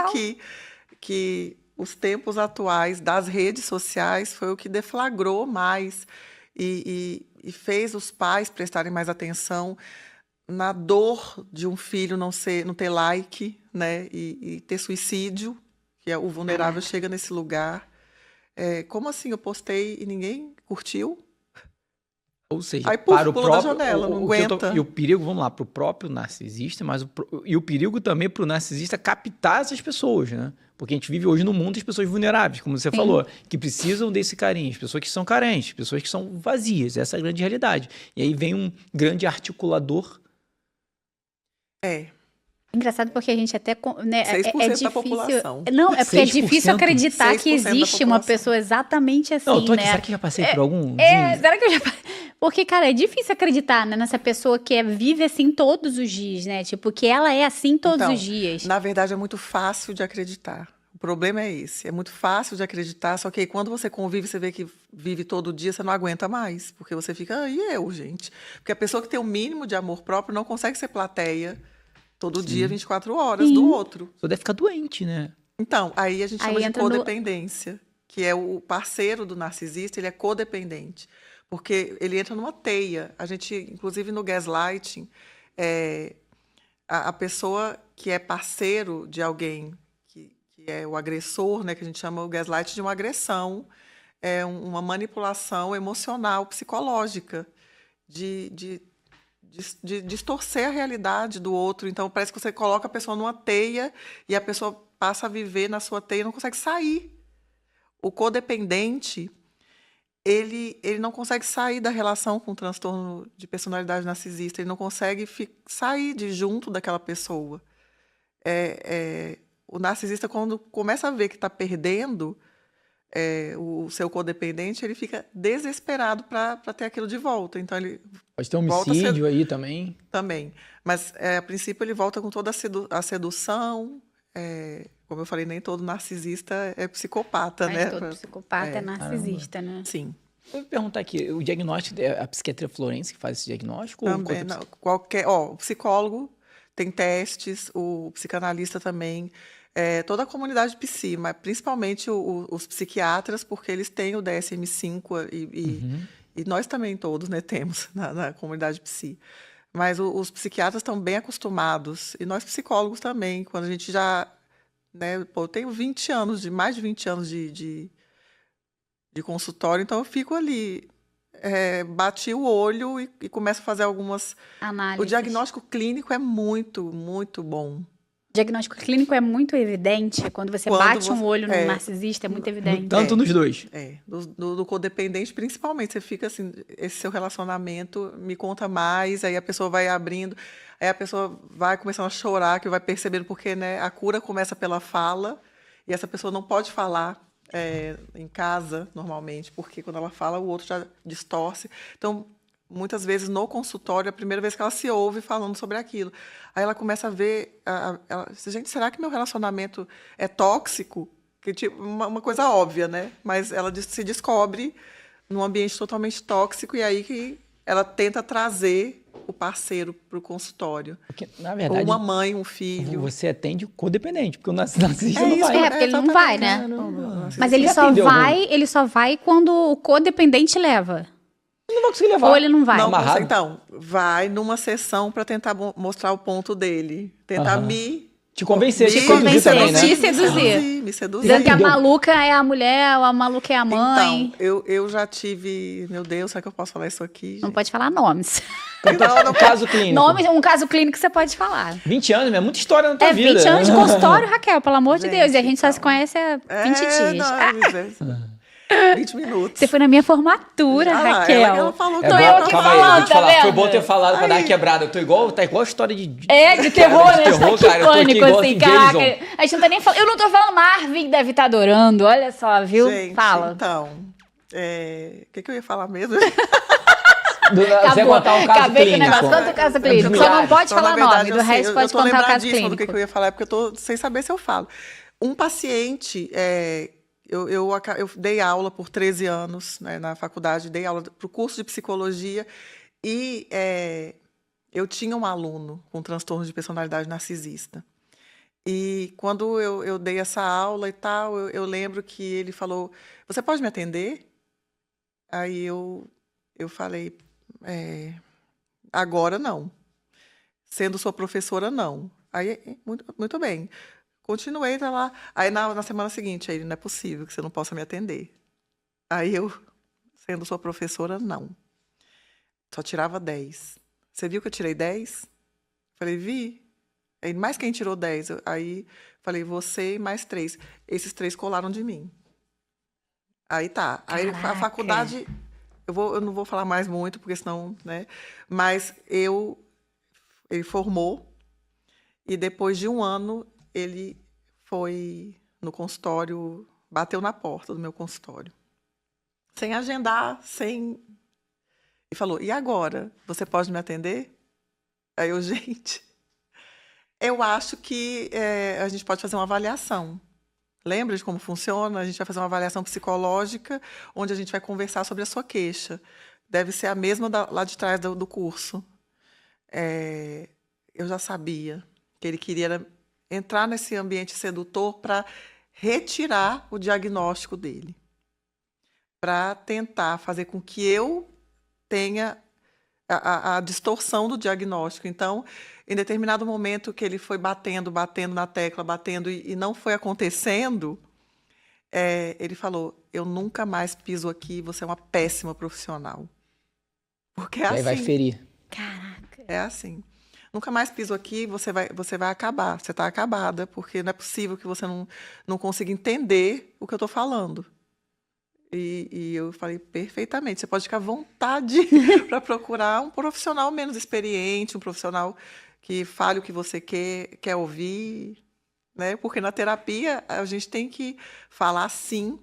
que os tempos atuais das redes sociais foi o que deflagrou mais e fez os pais prestarem mais atenção na dor de um filho não ter like, né? E ter suicídio, que o vulnerável chega nesse lugar. Como assim? Eu postei e ninguém curtiu? Ou seja, aí, para o próprio... da janela, não aguenta. E o perigo, vamos lá, para o próprio narcisista, e o perigo também para o narcisista captar essas pessoas, né? Porque a gente vive hoje no mundo das pessoas vulneráveis, como você falou, que precisam desse carinho, as pessoas que são carentes, pessoas que são vazias, essa é a grande realidade. E aí vem um grande articulador. Engraçado porque a gente até... Né, 6% difícil, da população. Não, é porque é difícil acreditar que 6% existe uma pessoa exatamente assim, não, eu tô aqui, né? será que eu já passei por algum... Será que eu já... Porque, cara, é difícil acreditar, né, nessa pessoa que vive assim todos os dias, né? Tipo, que ela é assim todos os dias. Na verdade, é muito fácil de acreditar. O problema é esse. É muito fácil de acreditar, só que quando você convive, você vê que vive todo dia, você não aguenta mais. Porque você fica, e eu, gente? Porque a pessoa que tem o mínimo de amor próprio não consegue ser plateia todo dia, 24 horas, do outro. Você deve ficar doente, né? Então, aí a gente chama de codependência, que é o parceiro do narcisista, ele é codependente. Porque ele entra numa teia. A gente, inclusive no gaslighting, a pessoa que é parceiro de alguém, que é o agressor, né, que a gente chama o gaslight de uma agressão, uma manipulação emocional, psicológica, de distorcer a realidade do outro. Então, parece que você coloca a pessoa numa teia e a pessoa passa a viver na sua teia e não consegue sair. O codependente... Ele não consegue sair da relação com o transtorno de personalidade narcisista, ele não consegue sair de junto daquela pessoa. O narcisista, quando começa a ver que está perdendo o seu codependente, ele fica desesperado para ter aquilo de volta. Então, ele pode ter um homicídio aí também. Também. Mas, a princípio, ele volta com toda a sedução. Como eu falei, nem todo narcisista é psicopata, mas né? Todo psicopata é narcisista, né? Sim. Eu vou perguntar aqui, o diagnóstico, é a psiquiatria forense que faz esse diagnóstico? Também, não, o psicólogo tem testes, o psicanalista também, toda a comunidade psi, mas principalmente os psiquiatras, porque eles têm o DSM-5 e nós também todos, né, temos na comunidade psi. Mas os psiquiatras estão bem acostumados, e nós psicólogos também, quando a gente já... Né, eu tenho mais de 20 anos de consultório, então eu fico ali, bati o olho e começo a fazer algumas... análises. O diagnóstico clínico é muito, muito bom. O diagnóstico clínico é muito evidente, quando você bate um olho no narcisista, é muito evidente. Tanto nos dois. Do codependente, principalmente, você fica assim, esse seu relacionamento me conta mais, aí a pessoa vai abrindo, aí a pessoa vai começando a chorar, que vai percebendo, porque, né, a cura começa pela fala, e essa pessoa não pode falar em casa, normalmente, porque quando ela fala, o outro já distorce. Então, muitas vezes, no consultório, é a primeira vez que ela se ouve falando sobre aquilo. Aí ela começa a ver... gente, será que meu relacionamento é tóxico? Que, tipo, uma coisa óbvia, né? Mas ela se descobre num ambiente totalmente tóxico e aí que ela tenta trazer o parceiro para o consultório. Porque, na verdade, ou uma mãe, um filho. Você atende o codependente, porque o narcisista não vai. Porque ele não vai, né? Mas ele só vai quando o codependente leva. Ele não vai conseguir levar. Ou ele não vai. Não, então, vai numa sessão para tentar mostrar o ponto dele. Tentar te convencer, te seduzir, né? Te seduzir. Me seduzir. Dizendo que a maluca é a mulher, ou a maluca é a mãe. Então, eu já tive... Meu Deus, será que eu posso falar isso aqui? Não pode falar nomes. Não, caso clínico. Um caso clínico você pode falar. 20 anos, é muita história na tua vida. 20 anos de consultório, Raquel, pelo amor de Deus. E a gente só se conhece há 20 dias. 20 minutos. Você foi na minha formatura, Raquel. Ela falou que tô eu aqui falando, tá vendo? Foi bom ter falado pra dar uma quebrada. Tá igual a história de... de terror, né? De terror, cara. Pânico, assim, caraca. A gente não tá nem falando... Eu não tô falando, Marvin deve estar adorando. Olha só, viu? Gente, fala. Então, o que eu ia falar mesmo? Você contar um caso Acabei clínico. Com o negócio, tanto caso clínico. Só não pode falar nome, do resto pode contar o caso clínico. Do que eu ia falar, porque eu tô sem saber se eu falo. Um paciente, eu dei aula por 13 anos, né, na faculdade, dei aula para o curso de psicologia e eu tinha um aluno com transtorno de personalidade narcisista. E quando eu dei essa aula e tal, eu lembro que ele falou, você pode me atender? Aí eu falei, agora não. Sendo sua professora, não. Aí, muito bem. Continuei, tá lá. Aí na semana seguinte, aí não é possível que você não possa me atender. Aí eu, sendo sua professora, não. Só tirava 10. Você viu que eu tirei 10? Falei, vi. Aí, mais quem tirou 10? Aí falei, você e mais 3. Esses 3 colaram de mim. Aí tá. Aí a faculdade, eu não vou falar mais muito, porque senão, né? Mas ele formou e depois de 1 ano ele foi no consultório, bateu na porta do meu consultório. Sem agendar, E falou, e agora? Você pode me atender? Aí eu, gente... Eu acho que a gente pode fazer uma avaliação. Lembra de como funciona? A gente vai fazer uma avaliação psicológica, onde a gente vai conversar sobre a sua queixa. Deve ser a mesma lá de trás do curso. Eu já sabia que ele queria entrar nesse ambiente sedutor para retirar o diagnóstico dele. Para tentar fazer com que eu tenha a distorção do diagnóstico. Então, em determinado momento que ele foi batendo na tecla, e não foi acontecendo, ele falou, eu nunca mais piso aqui, você é uma péssima profissional. Porque é assim. Aí vai ferir. Caraca. É assim. Nunca mais piso aqui, você vai acabar. Você está acabada, porque não é possível que você não consiga entender o que eu estou falando. E eu falei, perfeitamente, você pode ficar à vontade para procurar um profissional menos experiente, um profissional que fale o que você quer ouvir, né? Porque na terapia a gente tem que falar sim,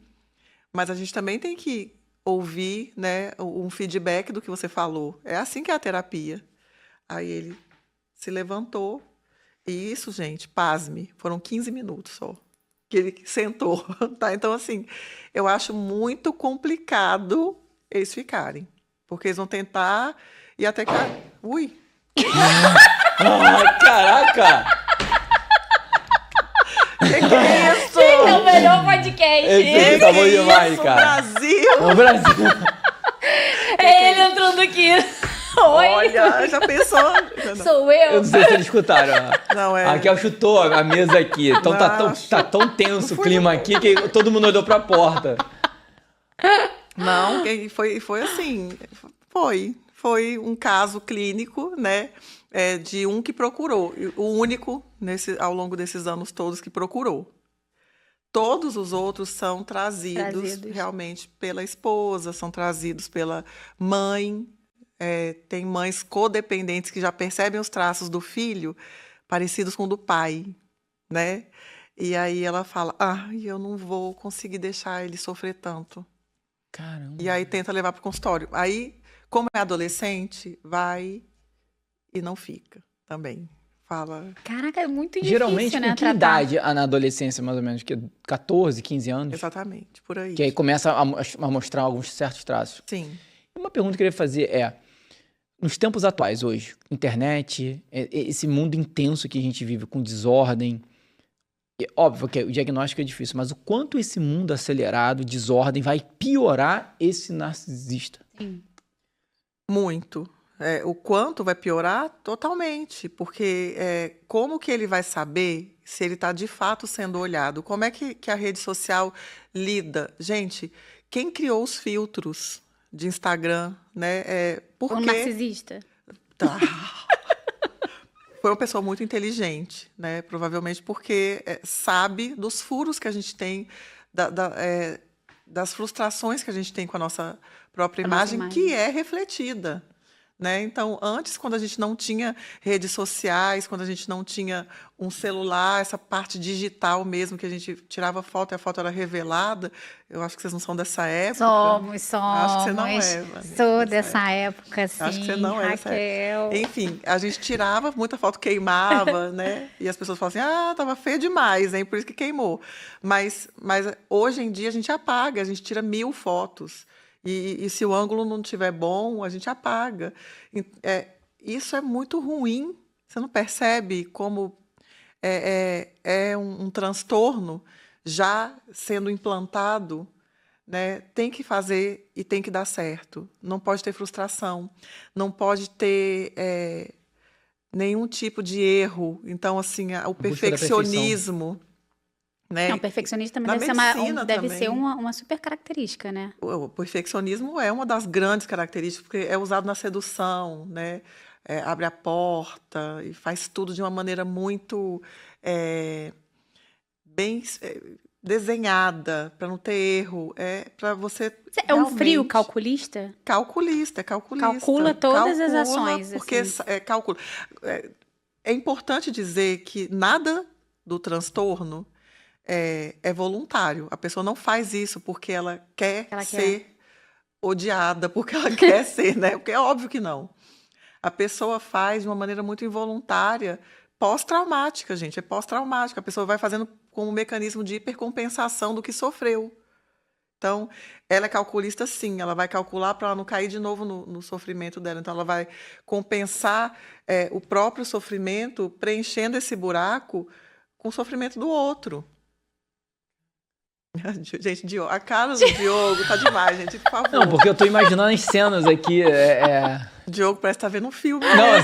mas a gente também tem que ouvir, né, um feedback do que você falou. É assim que é a terapia. Aí ele se levantou, e isso, gente, pasme, foram 15 minutos só que ele sentou, tá? Então, assim, eu acho muito complicado eles ficarem. Porque eles vão tentar e até que... Ui! Caraca! Que é isso? Gente, é o melhor podcast. Esse aqui tá bom demais, cara. Brasil! O Brasil! É ele entrando aqui. Oi. Olha, já pensou? Sou eu. Eu não sei se eles escutaram. Não, A Raquel chutou a mesa aqui. Então tá tão tenso o clima aqui que todo mundo olhou pra porta. Não, foi assim. Foi um caso clínico, né? De um que procurou. O único, ao longo desses anos todos, que procurou. Todos os outros são trazidos realmente pela esposa, são trazidos pela mãe. Tem mães codependentes que já percebem os traços do filho parecidos com o do pai, né? E aí ela fala, eu não vou conseguir deixar ele sofrer tanto. Caramba. E aí tenta levar para o consultório. Aí, como é adolescente, vai e não fica também. Fala... Caraca, é muito difícil, Geralmente, né? com que idade na adolescência, mais ou menos? 14, 15 anos? Exatamente, por aí. Que aí começa a mostrar alguns certos traços. Sim. Uma pergunta que eu queria fazer nos tempos atuais, hoje, internet, esse mundo intenso que a gente vive com desordem, óbvio que o diagnóstico é difícil, mas o quanto esse mundo acelerado, desordem, vai piorar esse narcisista? Sim. Muito. O quanto vai piorar? Totalmente. Porque como que ele vai saber se ele está de fato sendo olhado? Como é que a rede social lida? Gente, quem criou os filtros de Instagram, né? Porque... Um narcisista. Tá. Foi uma pessoa muito inteligente, né? Provavelmente porque sabe dos furos que a gente tem, das frustrações que a gente tem com a nossa própria imagem, que é refletida, né? Então, antes, quando a gente não tinha redes sociais, quando a gente não tinha um celular, essa parte digital mesmo, que a gente tirava foto e a foto era revelada, eu acho que vocês não são dessa época. Somos. Acho que você não é, Vanessa, Sou dessa época, sim, acho que você não é dessa época. Raquel. Enfim, a gente tirava, muita foto queimava, né? E as pessoas falavam assim, tava feia demais, hein? Por isso que queimou. Mas hoje em dia a gente apaga, a gente tira 1000 fotos. E se o ângulo não estiver bom, a gente apaga. Isso é muito ruim. Você não percebe como é um transtorno já sendo implantado, né? Tem que fazer e tem que dar certo. Não pode ter frustração, não pode ter nenhum tipo de erro. Então, assim, o perfeccionismo... Né? Não, o perfeccionismo também deve ser uma super característica, né? O perfeccionismo é uma das grandes características, porque é usado na sedução, né? Abre a porta e faz tudo de uma maneira muito bem desenhada, para não ter erro. Para você é um frio calculista? Calculista. Calcula todas as ações. Porque assim. calcula. É importante dizer que nada do transtorno é voluntário. A pessoa não faz isso porque ela quer ser odiada, porque ela quer ser, né? Porque é óbvio que não. A pessoa faz de uma maneira muito involuntária, pós-traumática, gente. É pós-traumática. A pessoa vai fazendo como um mecanismo de hipercompensação do que sofreu. Então, ela é calculista, sim. Ela vai calcular para ela não cair de novo no sofrimento dela. Então, ela vai compensar o próprio sofrimento, preenchendo esse buraco com o sofrimento do outro. Gente, a cara do Diogo tá demais, gente, por favor. Não, porque eu tô imaginando as cenas aqui. O Diogo parece que tá vendo um filme. Não,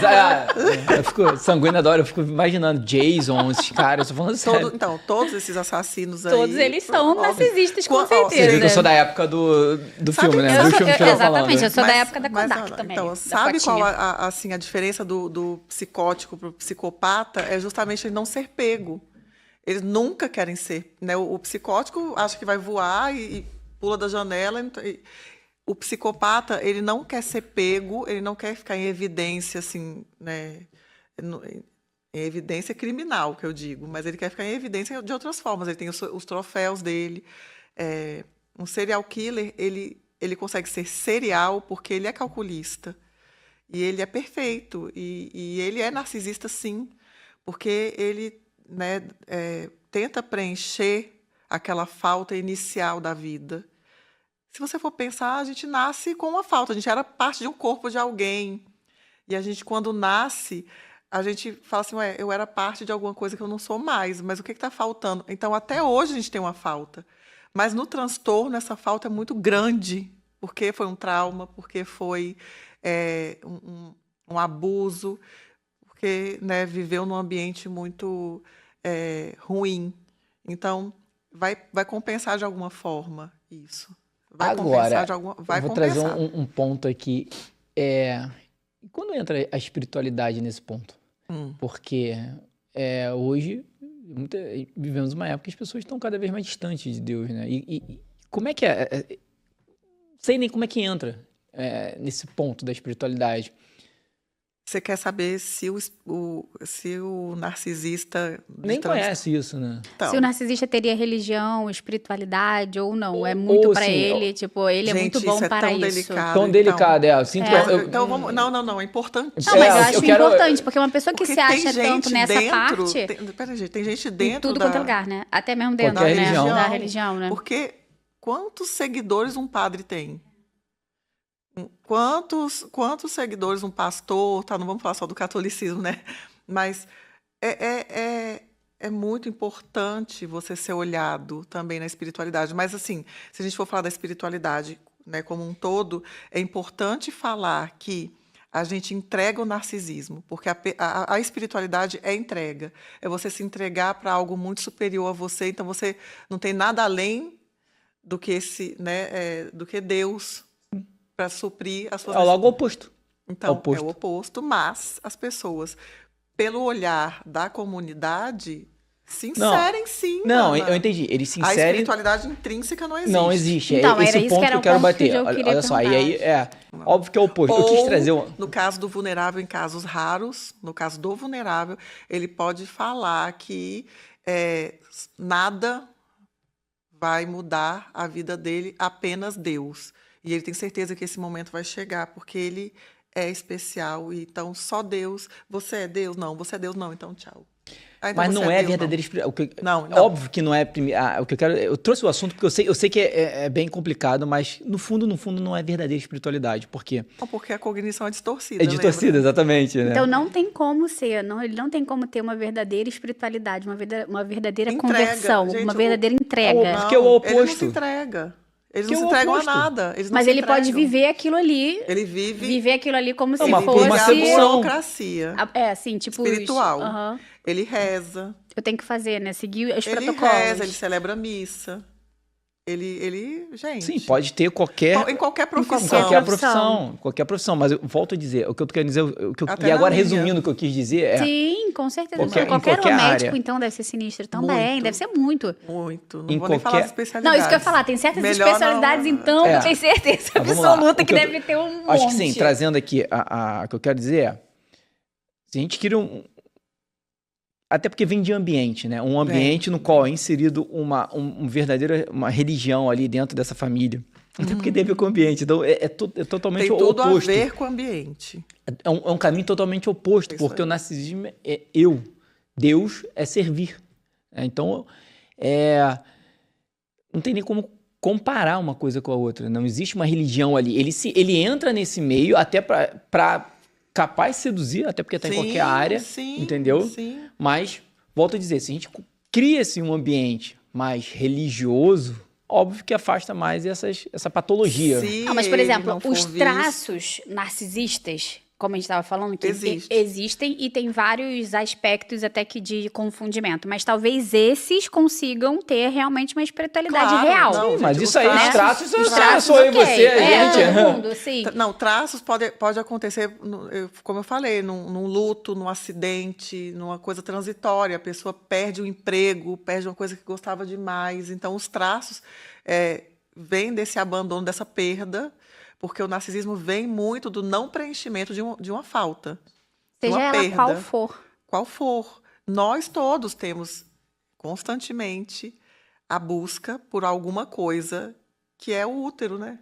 eu fico sanguíneo, adoro, eu fico imaginando Jason, esses caras, eu tô falando sério. Então, todos esses assassinos aí... Todos eles são narcisistas, com certeza. Você viu que eu sou da época do filme, né? Do filme que eu exatamente, eu sou da época da Kodak também. Então, sabe qual assim, a diferença do psicótico pro psicopata? É justamente ele não ser pego. Eles nunca querem ser, né? O psicótico acha que vai voar e pula da janela. O psicopata, ele não quer ser pego, ele não quer ficar em evidência, assim, né? Em evidência criminal, que eu digo, mas ele quer ficar em evidência de outras formas. Ele tem os troféus dele. Um serial killer, ele consegue ser serial porque ele é calculista. E ele é perfeito. E ele é narcisista, sim, porque ele... né, tenta preencher aquela falta inicial da vida. Se você for pensar, a gente nasce com uma falta, a gente era parte de um corpo de alguém. E a gente, quando nasce, a gente fala assim, eu era parte de alguma coisa que eu não sou mais, mas o que está faltando? Então, até hoje a gente tem uma falta. Mas no transtorno, essa falta é muito grande, porque foi um trauma, porque foi um abuso, porque, né, viveu num ambiente muito ruim. Então, vai compensar de alguma forma isso. Agora, eu vou trazer um ponto aqui. Quando entra a espiritualidade nesse ponto? Porque hoje vivemos uma época que as pessoas estão cada vez mais distantes de Deus, né? E como é que sei nem como é que entra nesse ponto da espiritualidade. Você quer saber se o narcisista... Nem conhece isso, né? Então, se o narcisista teria religião, espiritualidade ou não. É muito para ele, tipo, ele gente, é muito bom para isso. Delicado, tão delicado, eu sinto então vamos... Não, é importante. Não, mas eu acho importante, porque uma pessoa que se acha tanto nessa parte... Peraí, gente, tem gente dentro tudo quanto é lugar, né? Até mesmo dentro da religião, né? Porque quantos seguidores um padre tem? Quantos seguidores um pastor, não vamos falar só do catolicismo, né? Mas é muito importante você ser olhado também na espiritualidade. Mas, assim, se a gente for falar da espiritualidade, né, como um todo, é importante falar que a gente entrega o narcisismo, porque a espiritualidade é entrega. É você se entregar para algo muito superior a você, então você não tem nada além do que do que Deus, para suprir as suas... É logo o oposto. Então, é o oposto, mas as pessoas, pelo olhar da comunidade, Se inserem, sim. Não, Ana. eu entendi. Eles se inserem... A espiritualidade intrínseca não existe. Não existe. Então, esse era isso ponto que era eu o quero ponto bater. que eu queria Olha só, e aí Não. óbvio que é o oposto. Ou, eu quis trazer no caso do vulnerável, em casos raros, no caso do vulnerável, ele pode falar que nada vai mudar a vida dele, apenas Deus. E ele tem certeza que esse momento vai chegar, porque ele é especial. E então, só Deus. Você é Deus? Não. Você é Deus? Não. Então, tchau. Então Mas não é Deus, verdadeira espiritualidade. Não. Óbvio que não é. O que eu quero. Eu trouxe o assunto porque eu sei que é bem complicado, mas no fundo, não é verdadeira espiritualidade. Por quê? Porque a cognição é distorcida. É distorcida, exatamente. Né? Então não tem como ser, ele não tem como ter uma verdadeira espiritualidade, uma verdadeira Entrega. conversão, Gente, uma verdadeira entrega. Não, porque é o oposto. Ele não se entrega. Eles não se entregam a nada. Mas ele pode viver aquilo ali. Ele vive. Viver aquilo ali como se uma fosse. sedução. A burocracia. Assim, tipo. Espiritual. Uhum. Ele reza. Eu tenho que fazer, né? Seguir os Ele protocolos. reza, ele celebra a missa. Gente. Sim, pode ter qualquer. Em qualquer profissão. Qualquer profissão. Mas eu volto a dizer, o que eu tô querendo dizer, e agora resumindo o que eu quis dizer Sim, com certeza. Qualquer médico, área. então, deve ser sinistro também. Muito. Deve ser muito. Muito. Não vou nem falar das especialidades. Não, isso que eu ia falar. Tem certas especialidades, então, eu tenho certeza absoluta que deve ter um monte. Acho que sim, trazendo aqui, o que eu quero dizer é, se a gente queria até porque vem de ambiente, né? Um ambiente no qual é inserido uma verdadeira religião ali dentro dessa família. Até porque tem a ver com o ambiente. Então, é totalmente oposto. Tem tudo a ver com o ambiente. É um caminho totalmente oposto, porque o narcisismo é eu. Deus é servir. Então, não tem nem como comparar uma coisa com a outra. Não existe uma religião ali. Ele entra nesse meio até para capaz de seduzir, até porque está em qualquer área, entendeu? Sim. Mas, volto a dizer, se a gente cria um ambiente mais religioso, óbvio que afasta mais essa patologia. Mas, por exemplo, os traços narcisistas, como a gente estava falando, que existem e tem vários aspectos até que de confundimento. Mas talvez esses consigam ter realmente uma espiritualidade real. Sim, mas isso aí, os traços sou eu e você, a gente. Todo mundo, sim. Não, traços pode acontecer, como eu falei, num luto, num acidente, numa coisa transitória. A pessoa perde o emprego, perde uma coisa que gostava demais. Então, os traços vêm desse abandono, dessa perda, porque o narcisismo vem muito do não preenchimento de uma falta. Seja ela perda, qual for. Qual for. Nós todos temos constantemente a busca por alguma coisa que é o útero, né?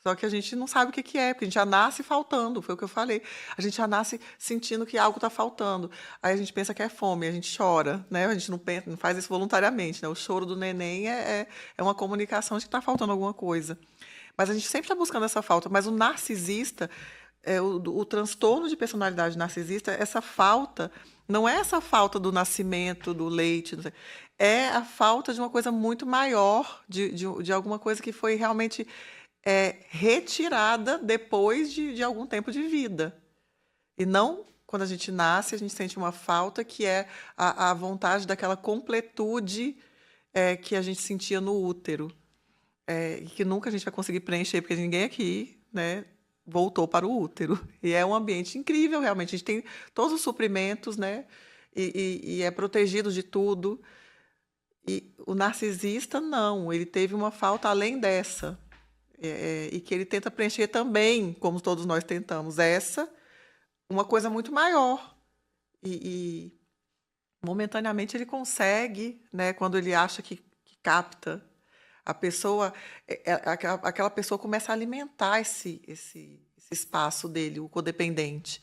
Só que a gente não sabe o que é, porque a gente já nasce faltando, foi o que eu falei. A gente já nasce sentindo que algo está faltando. Aí a gente pensa que é fome, a gente chora, né? A gente não faz isso voluntariamente, né? O choro do neném é uma comunicação de que está faltando alguma coisa. Mas a gente sempre está buscando essa falta. Mas o narcisista, o transtorno de personalidade narcisista, essa falta, não é essa falta do nascimento, do leite, não sei, é a falta de uma coisa muito maior, de alguma coisa que foi realmente retirada depois de algum tempo de vida. E não, quando a gente nasce, a gente sente uma falta que é a vontade daquela completude que a gente sentia no útero. Que nunca a gente vai conseguir preencher, porque ninguém aqui, né, voltou para o útero. E é um ambiente incrível, realmente. A gente tem todos os suprimentos, né, e é protegido de tudo. E o narcisista, não. Ele teve uma falta além dessa. E que ele tenta preencher também, como todos nós tentamos, uma coisa muito maior. E momentaneamente ele consegue, né, quando ele acha que capta. A pessoa, aquela pessoa começa a alimentar esse espaço dele, o codependente.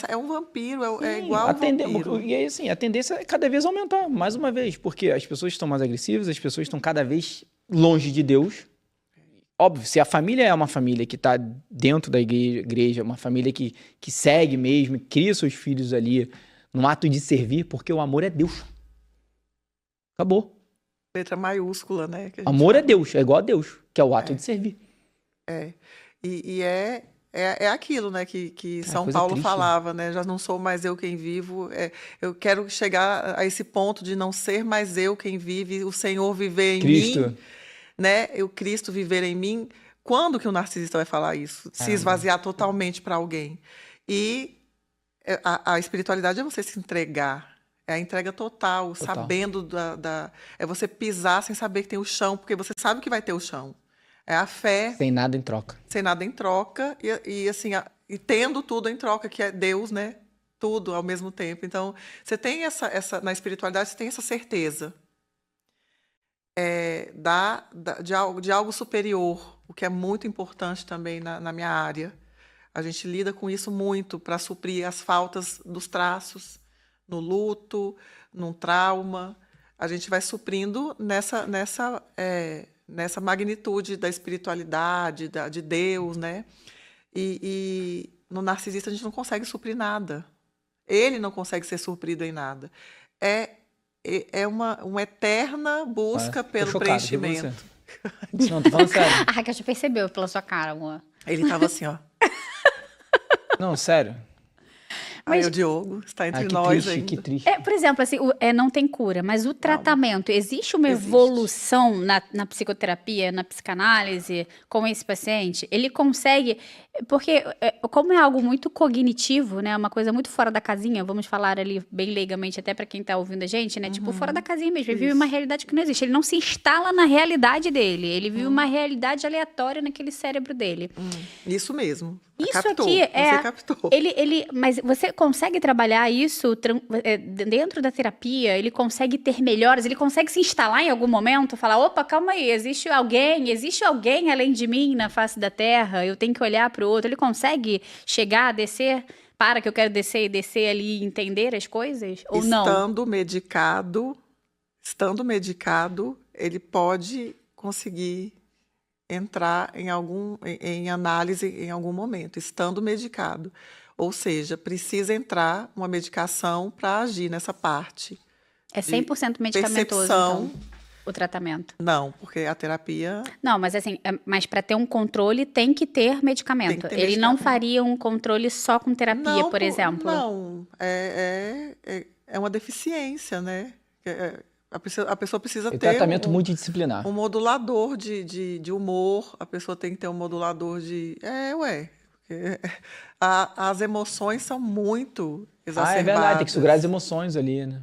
É um vampiro, é igual um vampiro. E aí, assim, a tendência é cada vez aumentar, mais uma vez, porque as pessoas estão mais agressivas, as pessoas estão cada vez longe de Deus. Óbvio, se a família é uma família que está dentro da igreja, uma família que segue mesmo, cria seus filhos ali no ato de servir, porque o amor é Deus. Acabou. Letra maiúscula, né? Amor é Deus, é igual a Deus, que é o ato de servir. E é aquilo, né, que São Paulo falava, né? Já não sou mais eu quem vivo. Eu quero chegar a esse ponto de não ser mais eu quem vive, o Senhor viver em mim, né? O Cristo viver em mim. Quando que o narcisista vai falar isso? Se esvaziar totalmente para alguém. E a espiritualidade é você se entregar. É a entrega total. Sabendo é você pisar sem saber que tem o chão, porque você sabe que vai ter o chão. É a fé. Sem nada em troca. Sem nada em troca. E assim, e tendo tudo em troca, que é Deus, né? Tudo ao mesmo tempo. Então, você tem na espiritualidade, você tem essa certeza de algo superior, o que é muito importante também na minha área. A gente lida com isso muito para suprir as faltas dos traços, no luto, num trauma. A gente vai suprindo nessa magnitude da espiritualidade, de Deus, né? E no narcisista a gente não consegue suprir nada. Ele não consegue ser suprido em nada. É uma eterna busca pelo preenchimento. Não, tô falando sério. A Raquel já percebeu pela sua cara, amor. Ele estava assim, ó. Não, sério. Aí o Diogo está entre nós ainda. Que triste. Por exemplo, assim, não tem cura, mas o tratamento, existe uma evolução na psicoterapia, na psicanálise com esse paciente? Ele consegue... Porque como é algo muito cognitivo, né? Uma coisa muito fora da casinha, vamos falar ali bem leigamente até para quem está ouvindo a gente, né? Tipo, fora da casinha mesmo. Ele vive uma realidade que não existe. Ele não se instala na realidade dele. Ele vive uma realidade aleatória naquele cérebro dele. Isso mesmo. Isso captou, aqui você captou. Mas você consegue trabalhar isso dentro da terapia? Ele consegue ter melhoras? Ele consegue se instalar em algum momento? Falar, opa, calma aí, existe alguém além de mim na face da Terra? Eu tenho que olhar para o outro. Ele consegue chegar, descer? Que eu quero descer e descer ali e entender as coisas? Ou não? Estando medicado, ele pode conseguir entrar em análise em algum momento, estando medicado. Ou seja, precisa entrar uma medicação para agir nessa parte. É 100% medicamentoso, então, o tratamento? Não, porque a terapia... Não, mas assim, mas para ter um controle tem que ter medicamento. Ele não faria um controle só com terapia, por exemplo? Não, é uma deficiência, né? A pessoa precisa ter tratamento multidisciplinar. Um modulador de humor, a pessoa tem que ter um modulador de... As emoções são muito exacerbadas. É verdade, tem que segurar as emoções ali, né?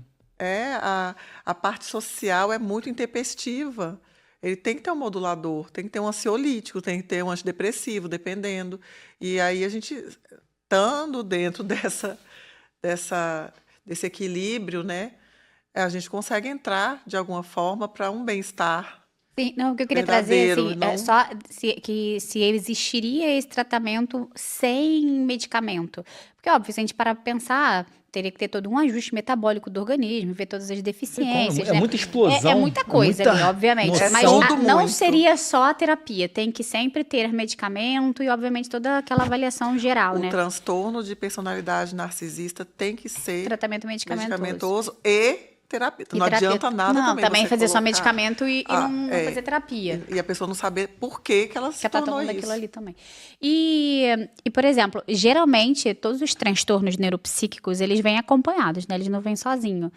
A parte social é muito intempestiva. Ele tem que ter um modulador, tem que ter um ansiolítico, tem que ter um antidepressivo, dependendo. E aí a gente, estando dentro desse equilíbrio, né? A gente consegue entrar, de alguma forma, para um bem-estar. Sim, não, o que eu queria trazer, assim, se existiria esse tratamento sem medicamento. Porque, óbvio, se a gente parar para pensar, teria que ter todo um ajuste metabólico do organismo, ver todas as deficiências, né? É muita explosão. É muita coisa ali, obviamente. Mas não seria só a terapia. Tem que sempre ter medicamento e, obviamente, toda aquela avaliação geral, né? O transtorno de personalidade narcisista tem que ser tratamento medicamentoso e terapia. Não adianta nada também fazer só medicamento e não fazer terapia. E a pessoa não saber por que ela se tornou isso. Aquilo ali também. E, por exemplo, geralmente, todos os transtornos neuropsíquicos, eles vêm acompanhados, né? Eles não vêm sozinhos.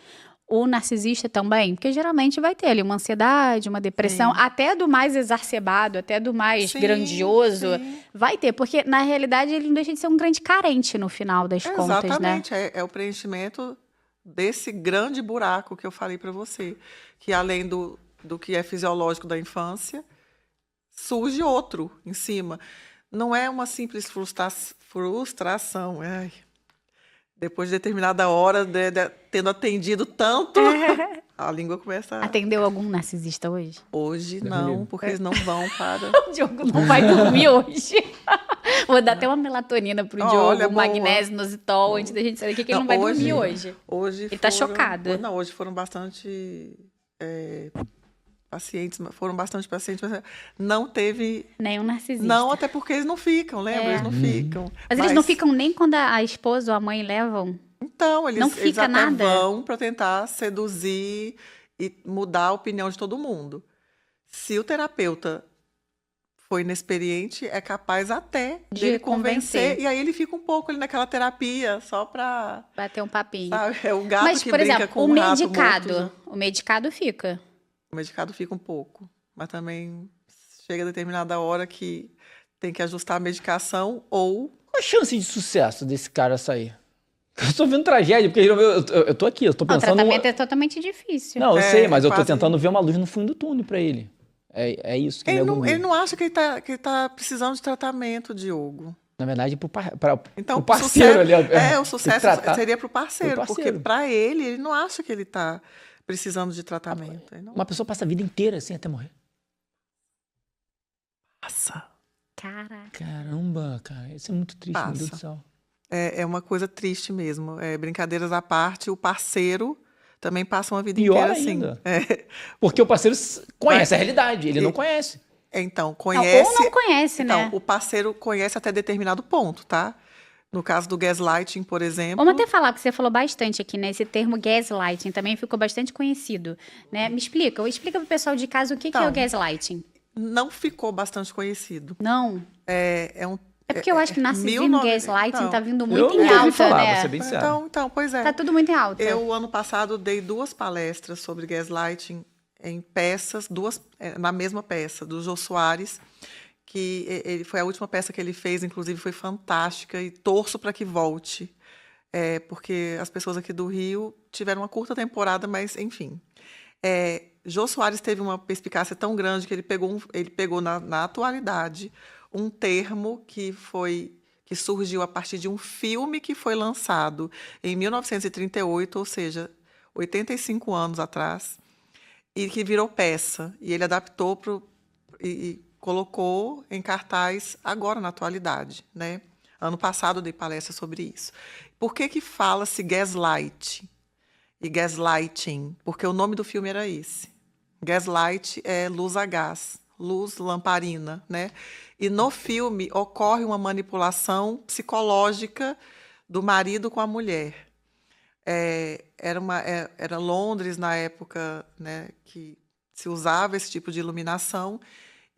O narcisista também, porque geralmente vai ter ali uma ansiedade, uma depressão, até do mais exacerbado, até do mais grandioso, vai ter, porque na realidade ele não deixa de ser um grande carente no final das contas, né? Exatamente, é o preenchimento desse grande buraco que eu falei para você, que além do que é fisiológico da infância, surge outro em cima. Não é uma simples frustração. Depois de determinada hora, tendo atendido tanto, a língua começa a... Atendeu algum narcisista hoje? Hoje não, porque eles não vão para... O Diogo não vai dormir hoje. Vou dar até uma melatonina pro Diogo, um magnésio, inositol, antes da gente saber que ele não vai dormir hoje. Ele tá chocado. Não, hoje foram bastante pacientes, mas não teve... Nenhum narcisista. Não, até porque eles não ficam, lembra? Eles não ficam. Mas eles não ficam nem quando a esposa ou a mãe levam? Então, eles até nada. vão para tentar seduzir e mudar a opinião de todo mundo. Se o terapeuta foi inexperiente, é capaz até de ele convencer. E aí ele fica um pouco ali naquela terapia, só para... Bater um papinho. Sabe? É o gato mas, que por brinca exemplo, com o rato morto. O medicado fica. O medicado fica um pouco. Mas também chega a determinada hora que tem que ajustar a medicação ou... Qual a chance de sucesso desse cara sair? Eu tô vendo tragédia, porque eu tô aqui, eu tô pensando... O tratamento é totalmente difícil. Não, eu sei, mas eu tô tentando ver uma luz no fundo do túnel pra ele. É isso que ele não acha que ele tá precisando de tratamento, Diogo. Na verdade, então, pro parceiro ali. O sucesso seria pro parceiro, porque pra ele não acha que ele tá precisando de tratamento. Uma pessoa passa a vida inteira assim até morrer. Passa. Caraca. Caramba, cara, isso é muito triste, meu Deus do céu. É uma coisa triste mesmo. Brincadeiras à parte, o parceiro também passa uma vida inteira assim. Porque o parceiro conhece a realidade, ele não conhece. Então, conhece... Ou não conhece, né? Então, o parceiro conhece até determinado ponto, tá? No caso do gaslighting, por exemplo... Vamos até falar, porque você falou bastante aqui, né? Esse termo gaslighting também ficou bastante conhecido, né? Me explica pro pessoal de casa o que é o gaslighting. Não ficou bastante conhecido. Não? É porque eu acho que narcisismo e gaslighting tá vindo muito em alta, né? Vou ser bem sincero. Então, pois é. Tá tudo muito em alta. Eu, ano passado, dei 2 palestras sobre gaslighting em peças, na mesma peça, do Jô Soares, que ele foi a última peça que ele fez, inclusive foi fantástica, e torço para que volte, porque as pessoas aqui do Rio tiveram uma curta temporada, mas, enfim. Jô Soares teve uma perspicácia tão grande que ele pegou na atualidade um termo que surgiu a partir de um filme que foi lançado em 1938, ou seja, 85 anos atrás, e que virou peça. E ele adaptou e colocou em cartaz agora, na atualidade, né? Ano passado eu dei palestra sobre isso. Por que fala-se gaslight e gaslighting? Porque o nome do filme era esse. Gaslight é luz a gás, luz lamparina, né? E no filme ocorre uma manipulação psicológica do marido com a mulher. Era Londres na época, né, que se usava esse tipo de iluminação,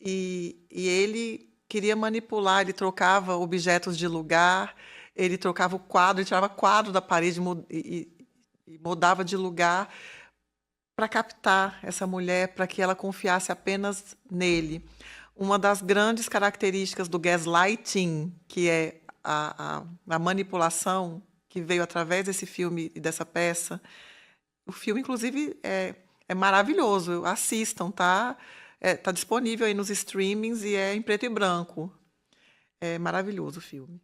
e ele queria manipular, ele trocava objetos de lugar, ele trocava o quadro, ele tirava quadro da parede e mudava de lugar para captar essa mulher, para que ela confiasse apenas nele. Uma das grandes características do gaslighting, que é a manipulação, que veio através desse filme e dessa peça. O filme, inclusive, é maravilhoso. Assistam, tá? Tá disponível aí nos streamings e é em preto e branco. É maravilhoso o filme.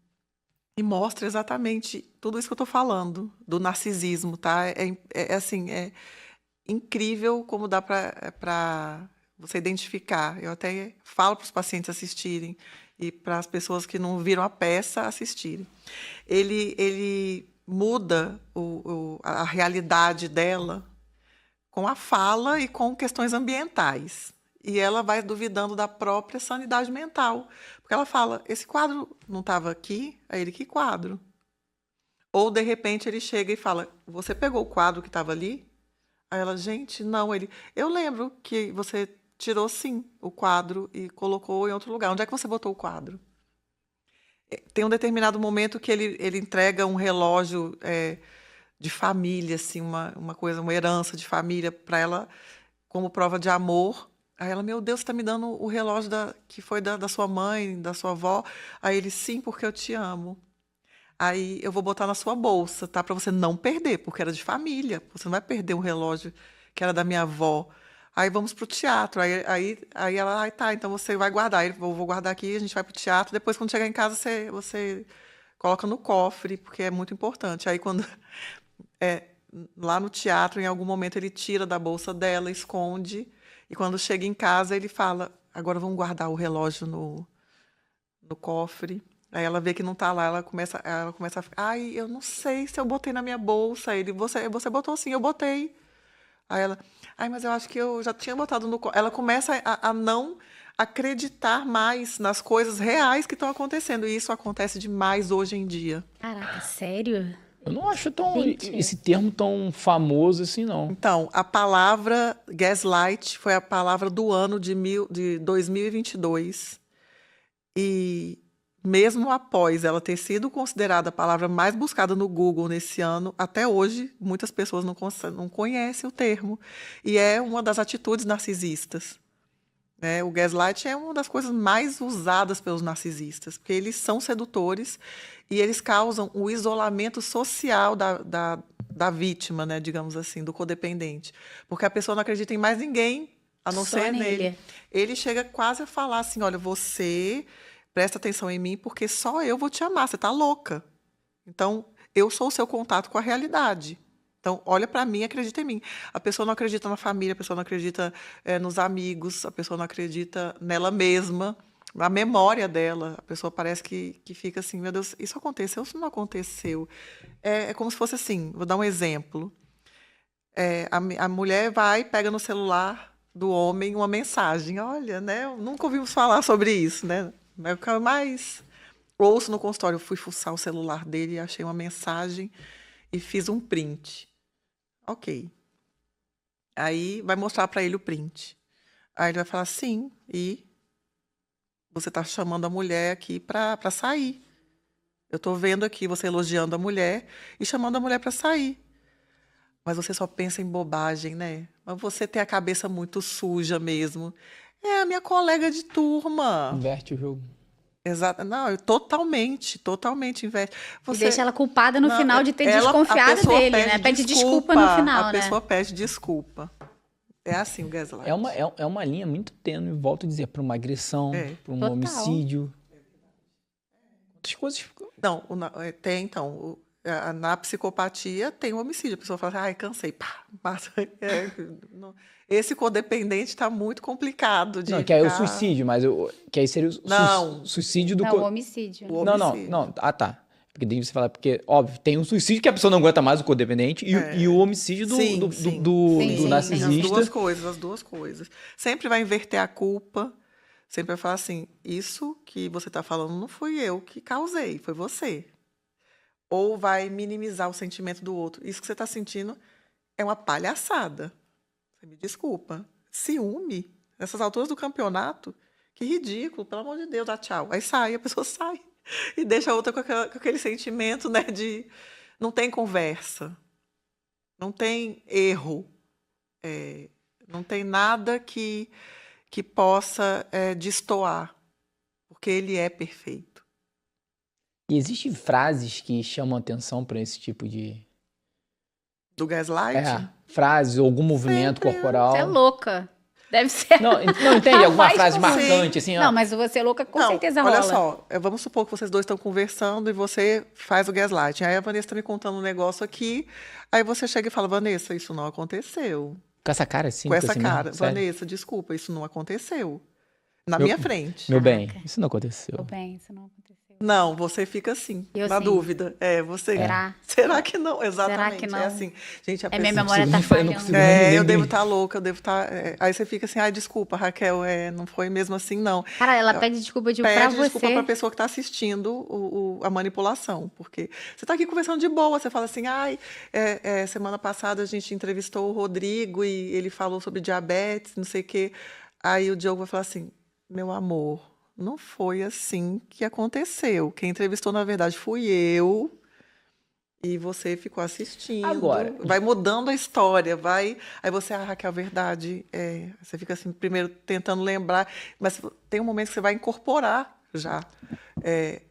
E mostra exatamente tudo isso que eu estou falando, do narcisismo, tá? É incrível como dá para você identificar. Eu até falo para os pacientes assistirem e para as pessoas que não viram a peça assistirem. Ele muda a realidade dela com a fala e com questões ambientais. E ela vai duvidando da própria sanidade mental. Porque ela fala, esse quadro não estava aqui? Aí ele, que quadro? Ou, de repente, ele chega e fala, você pegou o quadro que estava ali? Aí ela, gente, não. Eu lembro que você tirou, sim, o quadro e colocou em outro lugar. Onde é que você botou o quadro? Tem um determinado momento que ele entrega um relógio de família, assim, uma herança de família para ela, como prova de amor. Aí ela, meu Deus, você está me dando o relógio que foi da sua mãe, da sua avó? Aí ele, sim, porque eu te amo. Aí eu vou botar na sua bolsa, tá? Para você não perder, porque era de família. Você não vai perder um relógio que era da minha avó. Aí vamos pro teatro. Aí ela, tá, então você vai guardar. Eu vou guardar aqui, a gente vai pro teatro. Depois, quando chegar em casa, você coloca no cofre, porque é muito importante. Aí quando lá no teatro, em algum momento, ele tira da bolsa dela, esconde. E quando chega em casa, ele fala, agora vamos guardar o relógio no cofre. Aí ela vê que não está lá, ela começa a ficar, ai, eu não sei se eu botei na minha bolsa. Ele, você botou sim, eu botei. Aí ela, ai, mas eu acho que eu já tinha botado no cofre. Ela começa a não acreditar mais nas coisas reais que estão acontecendo. E isso acontece demais hoje em dia. Caraca, sério? Eu não acho esse termo tão famoso assim, não. Então, a palavra gaslight foi a palavra do ano de 2022. E mesmo após ela ter sido considerada a palavra mais buscada no Google nesse ano, até hoje, muitas pessoas não conhecem o termo. E é uma das atitudes narcisistas, né? O gaslight é uma das coisas mais usadas pelos narcisistas, porque eles são sedutores e eles causam o isolamento social da vítima, né? Digamos assim, do codependente. Porque a pessoa não acredita em mais ninguém, a não Só ser nele. nele. Ele chega quase a falar assim, olha, você presta atenção em mim porque só eu vou te amar, você tá louca. Então, eu sou o seu contato com a realidade. Então, olha para mim e acredita em mim. A pessoa não acredita na família, a pessoa não acredita nos amigos, a pessoa não acredita nela mesma, na memória dela. A pessoa parece que fica assim, meu Deus, isso aconteceu ou isso não aconteceu? É como se fosse assim, vou dar um exemplo. A mulher vai, pega no celular do homem uma mensagem. Olha, né? Nunca ouvimos falar sobre isso, né? Mas ouço no consultório, eu fui fuçar o celular dele e achei uma mensagem e fiz um print. Ok. Aí vai mostrar para ele o print. Aí ele vai falar, sim, e você está chamando a mulher aqui para sair. Eu estou vendo aqui você elogiando a mulher e chamando a mulher para sair. Mas você só pensa em bobagem, né? Mas você tem a cabeça muito suja mesmo. É a minha colega de turma. Inverte o jogo. Exato. Não, totalmente inverte. E deixa ela culpada no final de ter a desconfiado pessoa dele, né? Pede desculpa no final, A né? pessoa pede desculpa. É assim o gaslight. É uma linha muito tênue, volto a dizer, para uma agressão, para um Total. homicídio. Outras coisas. Não, tem então. Na psicopatia tem o homicídio. A pessoa fala assim, ai, cansei. Pá, mata. Esse codependente está muito complicado de Não, que é o suicídio, mas que aí seria o suicídio do... Não, o homicídio. O Não. homicídio. Ah, tá. Porque daí você fala, porque, óbvio, tem um suicídio que a pessoa não aguenta mais o codependente e o homicídio do narcisista. As duas coisas. Sempre vai inverter a culpa. Sempre vai falar assim, isso que você está falando não fui eu que causei, foi você. Ou vai minimizar o sentimento do outro. Isso que você está sentindo é uma palhaçada. Você me desculpa. Ciúme, nessas alturas do campeonato, que ridículo, pelo amor de Deus, dá tchau. Aí sai, a pessoa sai e deixa a outra com aquele sentimento, né, de não tem conversa, não tem erro, não tem nada que possa destoar, porque ele é perfeito. E existem frases que chamam atenção para esse tipo de... Do gaslight? Frases ou algum movimento corporal. Você é louca. Deve ser. Não entende? Alguma frase marcante, assim, ó. Não, mas você é louca com certeza rola. Olha só, vamos supor que vocês dois estão conversando e você faz o gaslighting. Aí a Vanessa está me contando um negócio aqui, aí você chega e fala, Vanessa, isso não aconteceu. Com essa cara, assim? Com essa assim cara. mesmo? Sério? Vanessa, desculpa, isso não aconteceu. Na minha frente. Meu bem, isso não aconteceu. Meu bem, isso não aconteceu. Não, você fica assim, na dúvida. Você. Será que não? Exatamente. Será que não? É assim. Gente, a minha pessoa... memória tá falhando. eu devo estar louca, eu devo estar... Aí você fica assim, ai, desculpa, Raquel, não foi mesmo assim, não. Cara, ela pede desculpa pra você. Pede desculpa pra pessoa que está assistindo a manipulação, porque você está aqui conversando de boa, você fala assim, ai, semana passada a gente entrevistou o Rodrigo e ele falou sobre diabetes, não sei o quê. Aí o Diogo vai falar assim, meu amor, não foi assim que aconteceu. Quem entrevistou, na verdade, fui eu. E você ficou assistindo. Agora. Vai mudando a história, vai. Aí você, Raquel, a verdade. Você fica assim, primeiro tentando lembrar. Mas tem um momento que você vai incorporar já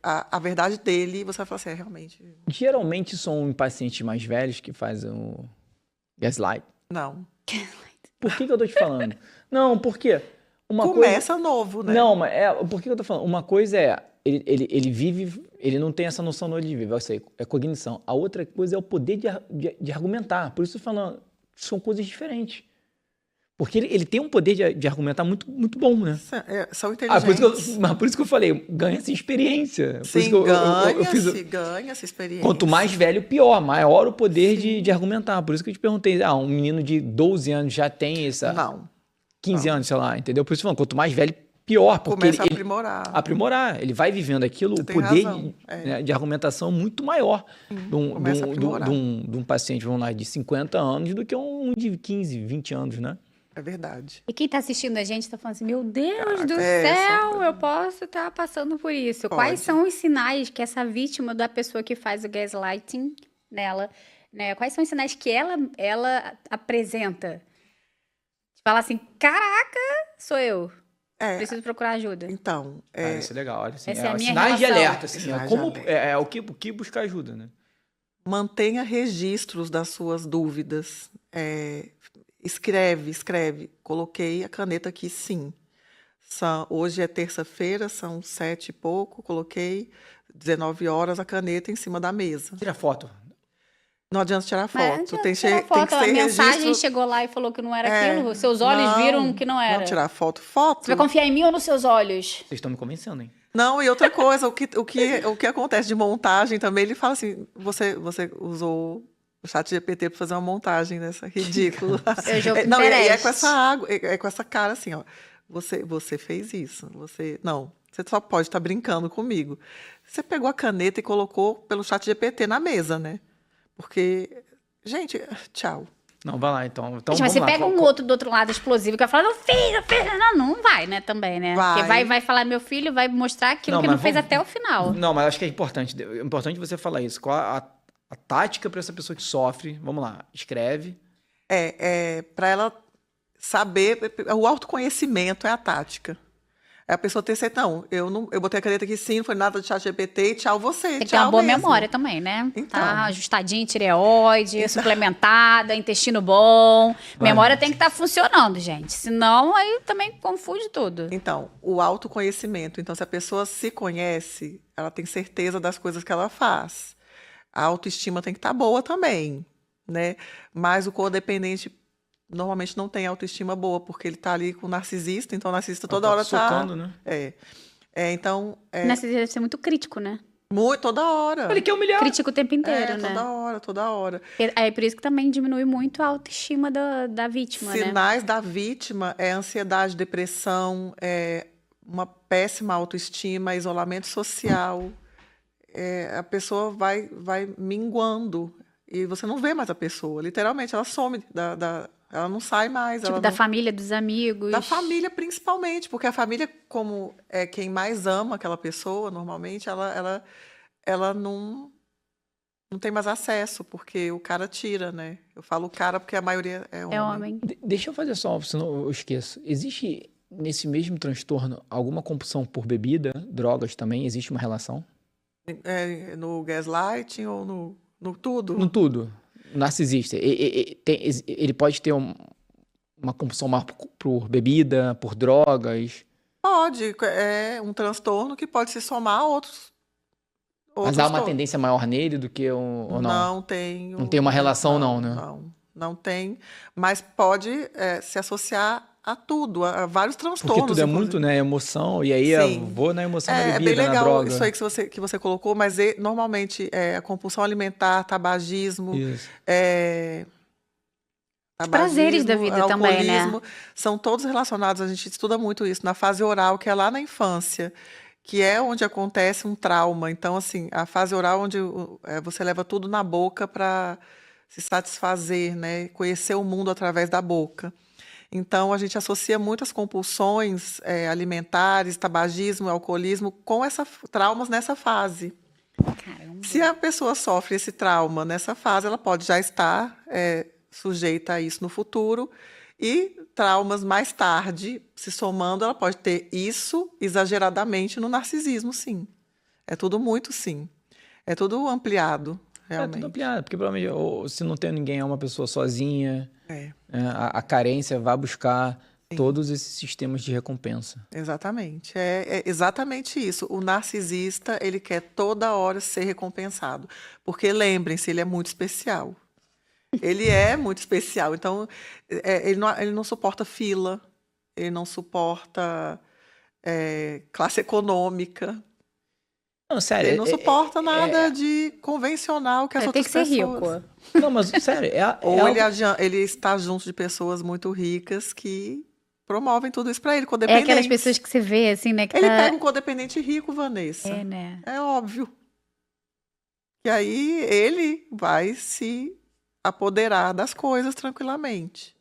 a verdade dele. E você vai falar assim, realmente. Geralmente são pacientes mais velhos que fazem o gaslight. Não. Por que eu tô te falando? Não, porque... Começa novo, né? Não, mas por que eu tô falando? Uma coisa é, ele vive, ele não tem essa noção onde ele vive, eu sei, é cognição. A outra coisa é o poder de argumentar. Por isso eu tô falando, são coisas diferentes. Porque ele tem um poder de argumentar muito, muito bom, né? São inteligentes. Por isso que eu falei, ganha-se experiência. Sim, ganha-se experiência. Quanto mais velho, pior. Maior o poder de argumentar. Por isso que eu te perguntei, um menino de 12 anos já tem essa... Não. 15 anos, sei lá, entendeu? Por isso falando, quanto mais velho, pior. Porque começa a aprimorar. Aprimorar. Ele vai vivendo aquilo, o poder de argumentação muito maior de um paciente, vamos lá, de 50 anos do que um de 15, 20 anos, né? É verdade. E quem tá assistindo a gente tá falando assim, meu Deus do céu, eu posso estar passando por isso. Pode. Quais são os sinais que essa vítima da pessoa que faz o gaslighting nela, né? Quais são os sinais que ela apresenta? Fala assim, caraca, sou eu. Preciso procurar ajuda. Então, isso é legal. Olha, assim, essa é a minha sinais de relação. alerta. Assim, o que buscar ajuda, né? Mantenha registros das suas dúvidas. Escreve. Coloquei a caneta aqui, sim. Hoje é terça-feira, são 7 e pouco. Coloquei 19 horas a caneta em cima da mesa. Tira foto. Não adianta tirar foto. Tem que a ser mensagem registro. chegou lá e falou que não era aquilo. Seus olhos viram que não era. Não tirar foto. Você vai confiar em mim ou nos seus olhos? Vocês estão me convencendo, hein? Não, e outra coisa, o que acontece de montagem também, ele fala assim, você usou o ChatGPT para fazer uma montagem dessa ridícula. Eu jogo Não, e é com essa água, é com essa cara assim, ó. Você fez isso. Você só pode estar brincando comigo. Você pegou a caneta e colocou pelo ChatGPT na mesa, né? Porque, gente, tchau. Não, vai lá, então. Gente, mas você pega um outro do outro lado explosivo que vai falar, não fiz. Não vai, né, também, né? Vai. Porque vai falar, meu filho, vai mostrar aquilo que não fez até o final. Não, mas acho que é importante você falar isso. Qual a tática para essa pessoa que sofre? Vamos lá, escreve. Para ela saber, o autoconhecimento é a tática. É a pessoa ter certeza, eu botei a caneta aqui sim, não foi nada de ChatGPT, tchau você, Tem que tchau ter uma boa mesmo. memória também, né? Então. Tá ajustadinha, tireoide, suplementada, intestino bom. Memória tem que estar funcionando, gente. Senão, aí também confunde tudo. Então, o autoconhecimento. Então, se a pessoa se conhece, ela tem certeza das coisas que ela faz. A autoestima tem que estar boa também, né? Mas o codependente normalmente não tem autoestima boa, porque ele tá ali com o narcisista, então o narcisista toda hora socando, né? Então... O narcisista deve ser muito crítico, né? Muito, toda hora. Ele quer humilhar. Crítico o tempo inteiro, né? Toda hora. É por isso que também diminui muito a autoestima da vítima, né? Sinais da vítima é ansiedade, depressão, uma péssima autoestima, isolamento social. A pessoa vai minguando e você não vê mais a pessoa. Literalmente, ela some ela não sai mais. Tipo, da família, dos amigos. Da família, principalmente, porque a família, como é quem mais ama aquela pessoa, normalmente, ela não tem mais acesso, porque o cara tira, né? Eu falo o cara porque a maioria é homem. É homem. Deixa eu fazer só, senão eu esqueço. Existe, nesse mesmo transtorno, alguma compulsão por bebida, drogas também? Existe uma relação? No gaslighting ou no tudo? No tudo. Narcisista, ele pode ter uma compulsão maior por bebida, por drogas? Pode, é um transtorno que pode se somar a outros. Mas há uma tendência maior nele do que ou não? Não tem. Não tem uma relação né? Não tem, mas pode se associar a tudo, a vários transtornos. Porque tudo é muito, né, emoção, e aí eu vou na emoção da bebida, bem legal na droga. Isso aí que você colocou, mas normalmente a compulsão alimentar, tabagismo, os prazeres da vida também, né? São todos relacionados, a gente estuda muito isso, na fase oral, que é lá na infância, que é onde acontece um trauma. Então, assim, a fase oral onde você leva tudo na boca para se satisfazer, né? Conhecer o mundo através da boca. Então, a gente associa muitas compulsões alimentares, tabagismo, alcoolismo, com traumas nessa fase. Caramba. Se a pessoa sofre esse trauma nessa fase, ela pode já estar sujeita a isso no futuro. E traumas mais tarde, se somando, ela pode ter isso exageradamente no narcisismo, sim. É tudo muito, sim. É tudo ampliado, realmente. É tudo ampliado, porque provavelmente, se não tem ninguém, é uma pessoa sozinha... A carência vai buscar todos esses sistemas de recompensa. Exatamente. É exatamente isso. O narcisista, ele quer toda hora ser recompensado. Porque, lembrem-se, ele é muito especial. Ele é muito especial. Então, ele não suporta fila, ele não suporta classe econômica. Não, sério. Ele não suporta nada de convencional que as outras pessoas... Tem que ser rico. Não, mas sério. Ele está junto de pessoas muito ricas que promovem tudo isso para ele, codependente. É aquelas pessoas que você vê, assim, né? Ele pega um codependente rico, Vanessa. Né? É óbvio. E aí ele vai se apoderar das coisas tranquilamente.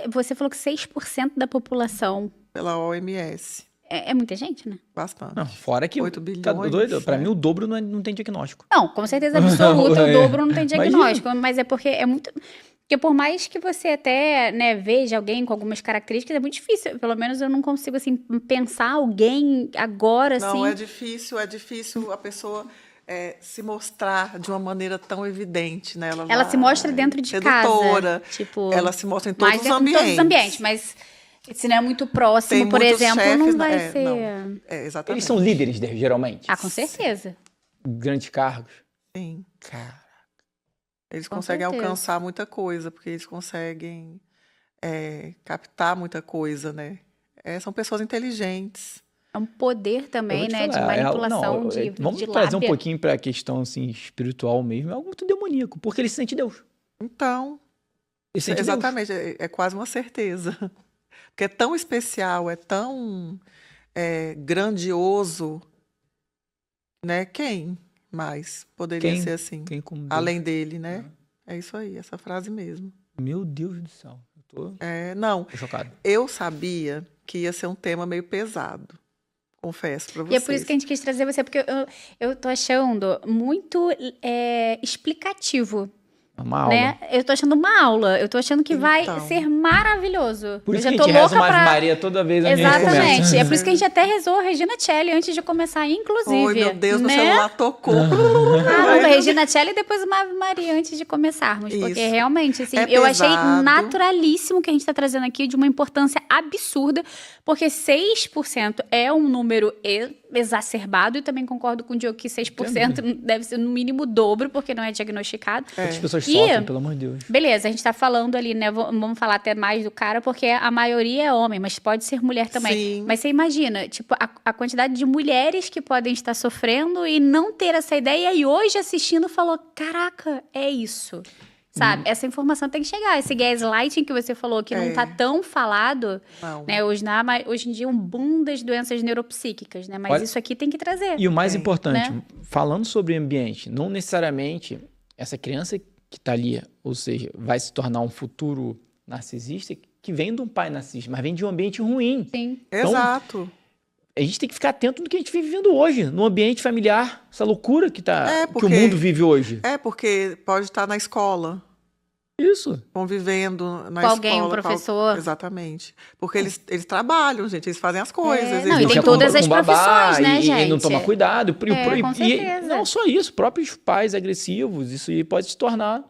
Você falou que 6% da população... Pela OMS. É muita gente, né? Bastante. Não, fora que... 8 bilhões. Tá doido? Pra mim, o dobro não tem diagnóstico. Não, com certeza absoluta, o dobro não tem diagnóstico. Mas é porque é muito... Porque por mais que você até, né, veja alguém com algumas características, é muito difícil. Pelo menos eu não consigo, assim, pensar alguém agora, Não, assim. é difícil a pessoa se mostrar de uma maneira tão evidente, né? Ela se mostra dentro de sedutora, casa. Tipo, ela se mostra em todos os em ambientes. todos os ambientes, mas se não é muito próximo, Tem por muitos exemplo, chefes, não vai ser... Não, exatamente. Eles são líderes, geralmente? Ah, com certeza. Grandes cargos? Sim. Caraca. Eles Com conseguem certeza. alcançar muita coisa, porque eles conseguem captar muita coisa, né? São pessoas inteligentes. É um poder também, né, de falar, manipulação de vamos de trazer um lábia. pouquinho para a questão assim, espiritual mesmo. É algo muito demoníaco, porque ele sente Deus. Então, Ele sente Deus. exatamente, é quase uma certeza. Porque é tão especial, é tão grandioso, né? Quem mais poderia ser assim? Quem como Deus? Além dele, né? É isso aí, essa frase mesmo. Meu Deus do céu. Eu tô chocado. Eu sabia que ia ser um tema meio pesado. Confesso pra vocês. E é por isso que a gente quis trazer você, porque eu tô achando muito explicativo. Uma aula. Né? Eu tô achando uma aula. Eu tô achando que vai ser maravilhoso. Por isso eu que já a gente tô reza louca uma pra... Maria toda vez a gente Exatamente. começa. É por isso que a gente até rezou Regina Celli antes de começar, inclusive. Oi, meu Deus, né? meu celular tocou. Não, Regina Celli e depois uma Ave Maria antes de começarmos. Porque Isso. realmente, assim, É eu achei pesado. naturalíssimo que a gente tá trazendo aqui, de uma importância absurda, porque 6% é um número exacerbado, e também concordo com o Diogo que 6% deve ser no mínimo o dobro, porque não é diagnosticado. As pessoas sofrem, pelo amor de Deus. Beleza, a gente tá falando ali, né? Vamos falar até mais do cara, porque a maioria é homem, mas pode ser mulher também. Sim. Mas você imagina, tipo, a quantidade de mulheres que podem estar sofrendo e não ter essa ideia, e hoje assistindo falou: caraca, é isso. Sabe? Essa informação tem que chegar. Esse gaslighting que você falou, que não tá tão falado, Não. né? Hoje em dia é um boom das doenças neuropsíquicas, né? Mas Olha, isso aqui tem que trazer. E o mais importante, né? falando sobre ambiente, não necessariamente essa criança que tá ali, ou seja, vai se tornar um futuro narcisista que vem de um pai narcisista, mas vem de um ambiente ruim. Sim. Então, Exato. a gente tem que ficar atento no que a gente vive vivendo hoje, no ambiente familiar, essa loucura que o mundo vive hoje. Porque pode estar na escola. Isso. Convivendo na com alguém, escola. um professor. Exatamente. Porque eles trabalham, gente, eles fazem as coisas. Não, e eles tem todas as profissões, né, gente? E não toma cuidado. Com certeza. E não só isso, próprios pais agressivos, isso aí pode se tornar...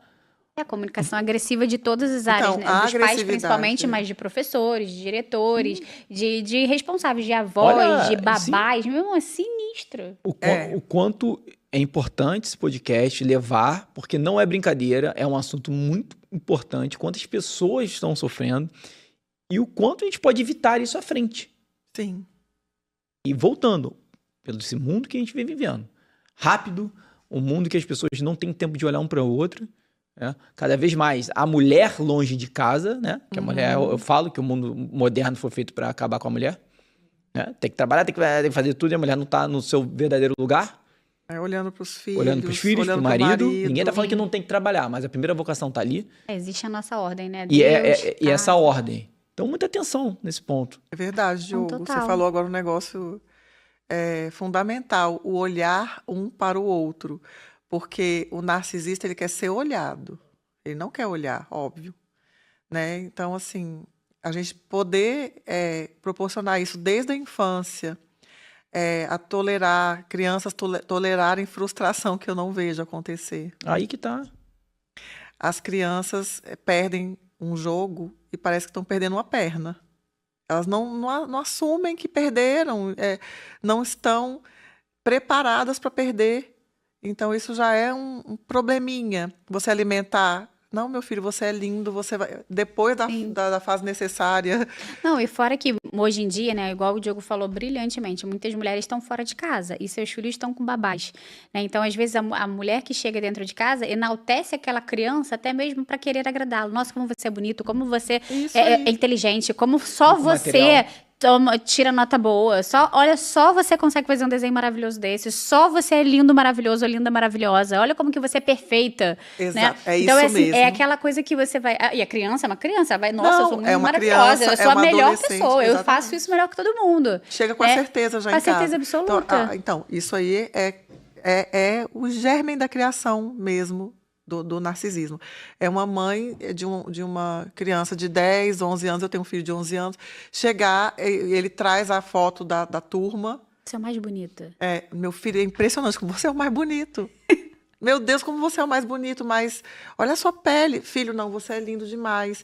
É a comunicação agressiva de todas as áreas, Então, né? a Dos pais, agressividade. principalmente, mas de professores, de diretores, de responsáveis, de avós, Olha, de babás. Meu, é sinistro. O quanto é importante esse podcast levar, porque não é brincadeira, é um assunto muito importante, quantas pessoas estão sofrendo e o quanto a gente pode evitar isso à frente. Sim. E voltando, pelo esse mundo que a gente vem vivendo, rápido, um mundo que as pessoas não têm tempo de olhar um para o outro, né? Cada vez mais a mulher longe de casa, né? Que a mulher, eu falo que o mundo moderno foi feito para acabar com a mulher, né? Tem que trabalhar, tem que fazer tudo e a mulher não está no seu verdadeiro lugar. Olhando para os filhos. Olhando para os filhos, para o marido. Ninguém está falando que não tem que trabalhar, mas a primeira vocação está ali. Existe a nossa ordem, né? E essa ordem. Então, muita atenção nesse ponto. É verdade, Diogo. Total. Você falou agora um negócio fundamental. O olhar um para o outro. Porque o narcisista, ele quer ser olhado. Ele não quer olhar, óbvio. Né? Então, assim, a gente poder proporcionar isso desde a infância, a tolerar, crianças tolerarem frustração que eu não vejo acontecer. Aí que tá. As crianças perdem um jogo e parece que estão perdendo uma perna. Elas não assumem que perderam, não estão preparadas para perder. Então, isso já é um probleminha. Você alimentar... Não, meu filho, você é lindo, você vai... Depois da fase necessária... Não, e fora que hoje em dia, né, igual o Diogo falou brilhantemente, muitas mulheres estão fora de casa e seus filhos estão com babás, né? Então, às vezes, a mulher que chega dentro de casa enaltece aquela criança até mesmo para querer agradá-lo. Nossa, como você é bonito, como você é inteligente, como só você... tira nota boa. Olha, só você consegue fazer um desenho maravilhoso desse. Só você é lindo, maravilhoso, ou linda, maravilhosa. Olha como que você é perfeita. Exato, né? é então, isso mesmo. É aquela coisa que você vai... E a criança é uma criança. Vai, nossa, eu sou muito maravilhosa. Criança, eu sou a melhor adolescente, pessoa. exatamente. Eu faço isso melhor que todo mundo. Chega com a certeza já em casa. Com a certeza absoluta. Então, isso aí é o germen da criação mesmo do narcisismo. É uma mãe de uma criança de 10, 11 anos, eu tenho um filho de 11 anos, chegar, ele traz a foto da turma. Você é o mais bonita. Meu filho, é impressionante como você é o mais bonito. Meu Deus, como você é o mais bonito, mas olha a sua pele. Filho, não, você é lindo demais.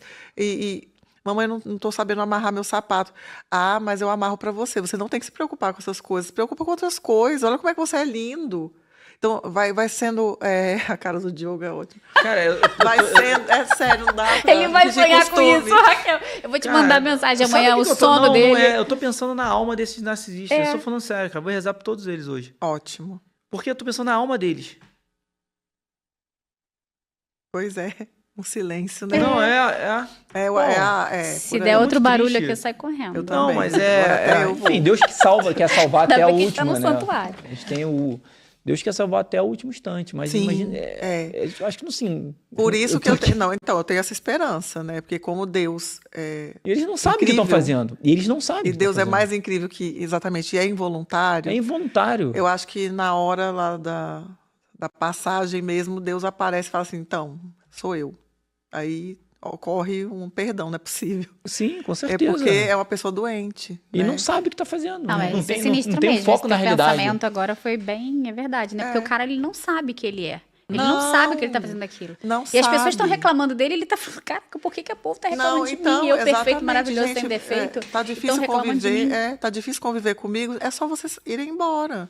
Mamãe, não estou sabendo amarrar meu sapato. Ah, mas eu amarro para você. Você não tem que se preocupar com essas coisas. Se preocupa com outras coisas. Olha como é que você é lindo. Então, vai sendo... a cara do Diogo é ótima. Cara, vai sendo... É sério, não dá pra... Ele vai sonhar com isso, Raquel. Eu vou te mandar mensagem amanhã, o sono dele. Não é, eu tô pensando na alma desses narcisistas. Eu tô falando sério, cara. Vou rezar por todos eles hoje. Ótimo. Porque eu tô pensando na alma deles. Pois é. Um silêncio, né? Não, se der outro barulho aqui, eu saio correndo. Eu também. Não, mas enfim, Deus que salva, quer salvar até a última, tá no santuário. A gente tem Deus quer salvar até o último instante, mas imagina, eu acho que não sim. Por isso que eu tenho, então eu tenho essa esperança, né? Porque como Deus eles não sabem o que estão fazendo. E eles não sabem. E Deus é mais incrível que exatamente é involuntário. É involuntário. Eu acho que na hora lá da passagem mesmo, Deus aparece e fala assim, então, sou eu. Aí ocorre um perdão, não é possível. Sim, com certeza. É porque é uma pessoa doente. E não sabe o que está fazendo. Não, não tem, sinistro não tem mesmo. Foco na realidade. O pensamento agora foi bem... É verdade, né? Porque o cara, ele não sabe que ele é. Ele não sabe que ele tá fazendo aquilo. Não e sabe. as pessoas estão reclamando dele, ele tá falando, caraca, por que o povo tá reclamando de mim? Eu perfeito, maravilhoso, sem defeito. Tá difícil conviver, tá difícil conviver comigo, é só vocês irem embora.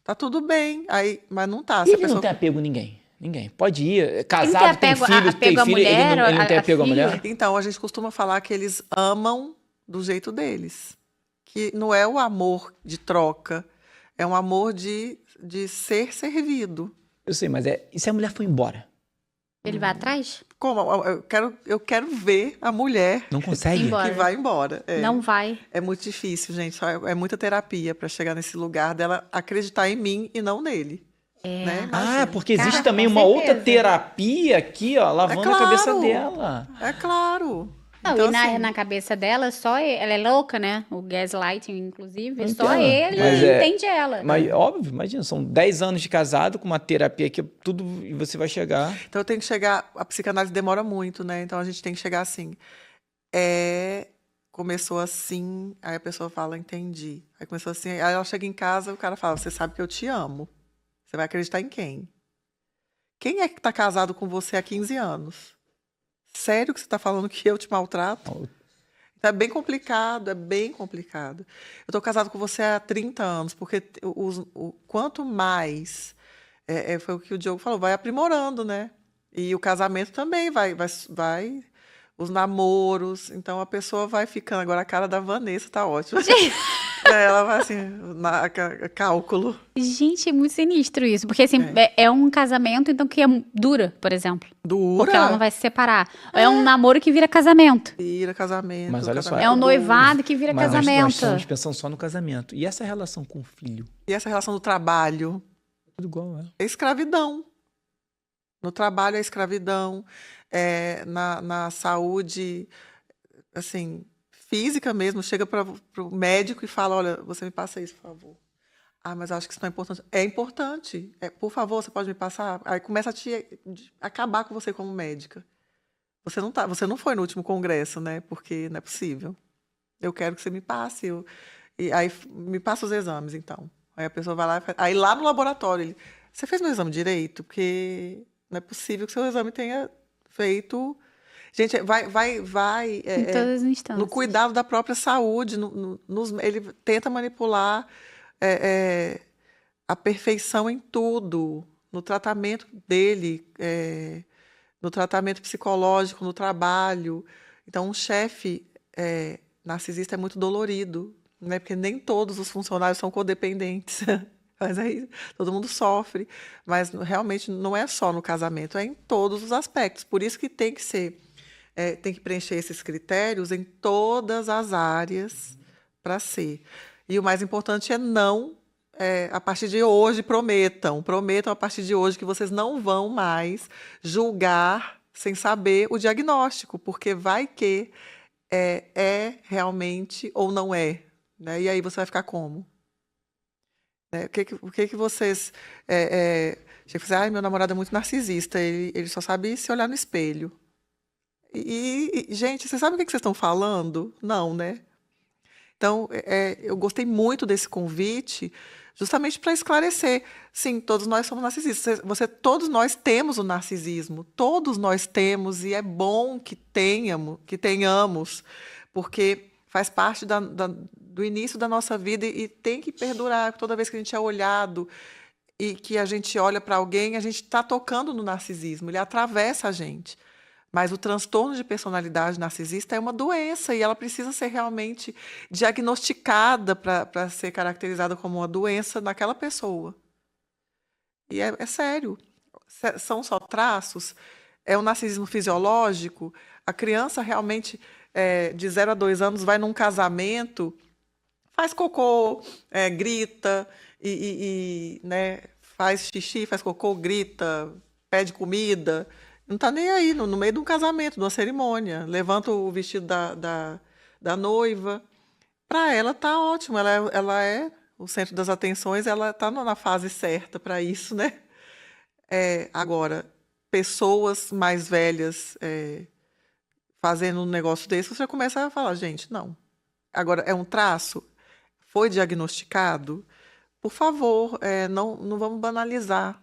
Tá tudo bem. Aí, mas não tá. Ele não tem apego a ninguém. Ninguém. Pode ir, casado, tem filho, ele não tem apego à mulher. Então, a gente costuma falar que eles amam do jeito deles. Que não é o amor de troca, é um amor de ser servido. Eu sei, mas e se a mulher for embora? Ele vai atrás? Como? Eu quero ver a mulher não consegue que vai embora. Não vai. É muito difícil, gente. É muita terapia para chegar nesse lugar dela acreditar em mim e não nele. Né? Porque existe também uma outra terapia aqui, ó, lavando a cabeça dela. É claro. Não, então, e assim, na cabeça dela, só ela é louca, né? O gaslighting, inclusive, só ele entende ela. Mas, óbvio, imagina, são 10 anos de casado com uma terapia que tudo, e você vai chegar... Então, eu tenho que chegar... A psicanálise demora muito, né? Então, a gente tem que chegar assim. Começou assim, aí a pessoa fala, entendi. Aí começou assim, aí ela chega em casa, o cara fala, você sabe que eu te amo. Você vai acreditar em quem? Quem é que está casado com você há 15 anos? Sério que você está falando que eu te maltrato? Então, é bem complicado, é bem complicado. Eu estou casado com você há 30 anos, porque quanto mais... foi o que o Diogo falou, vai aprimorando, né? E o casamento também vai os namoros. Então, a pessoa vai ficando... Agora, a cara da Vanessa tá ótima. Ela vai assim, cálculo. Gente, é muito sinistro isso. Porque, assim, é um casamento, então, que dura, por exemplo. Dura. Porque ela não vai se separar. É um namoro que vira casamento. Vira casamento. Mas olha só. É um noivado que vira casamento. Nós estamos pensando só no casamento. E essa relação com o filho? E essa relação do trabalho? Tudo igual, É escravidão. No trabalho é escravidão. Na saúde, assim... física mesmo, chega para o médico e fala, olha, você me passa isso, por favor. Mas eu acho que isso não é importante. É importante. Por favor, você pode me passar? Aí começa a acabar com você como médica. Você não foi no último congresso, né? Porque não é possível. Eu quero que você me passe. E aí me passa os exames, então. Aí a pessoa vai lá e faz... Aí lá no laboratório, você fez meu exame direito? Porque não é possível que seu exame tenha feito... Gente, vai em todas as instâncias. No cuidado da própria saúde. Ele tenta manipular a perfeição em tudo. No tratamento dele, no tratamento psicológico, no trabalho. Então, um chefe narcisista é muito dolorido, né? Porque nem todos os funcionários são codependentes. Mas aí todo mundo sofre. Mas realmente não é só no casamento, é em todos os aspectos. Por isso que tem que ser... tem que preencher esses critérios em todas as áreas para ser. E o mais importante é não, a partir de hoje, prometam a partir de hoje que vocês não vão mais julgar sem saber o diagnóstico, porque vai que realmente ou não é. Né? E aí você vai ficar como? O que vocês Chega e fala assim, ai, meu namorado é muito narcisista, ele só sabe se olhar no espelho. Gente, vocês sabem o que vocês estão falando? Não, né? Então, eu gostei muito desse convite, justamente para esclarecer. Sim, todos nós somos narcisistas. Todos nós temos o narcisismo. Todos nós temos, e é bom que tenhamos, porque faz parte do início da nossa vida e tem que perdurar. Toda vez que a gente é olhado e que a gente olha para alguém, a gente está tocando no narcisismo, ele atravessa a gente. Mas o transtorno de personalidade narcisista é uma doença e ela precisa ser realmente diagnosticada para ser caracterizada como uma doença naquela pessoa. E é sério. São só traços? É um narcisismo fisiológico? A criança realmente, de 0 a 2 anos, vai num casamento, faz cocô, grita, né, faz xixi, faz cocô, grita, pede comida. Não está nem aí, no meio de um casamento, de uma cerimônia. Levanta o vestido da noiva. Para ela está ótimo, ela é o centro das atenções, ela está na fase certa para isso, né? Agora, pessoas mais velhas fazendo um negócio desse, você começa a falar, gente, não. Agora, é um traço? Foi diagnosticado? Por favor, não vamos banalizar.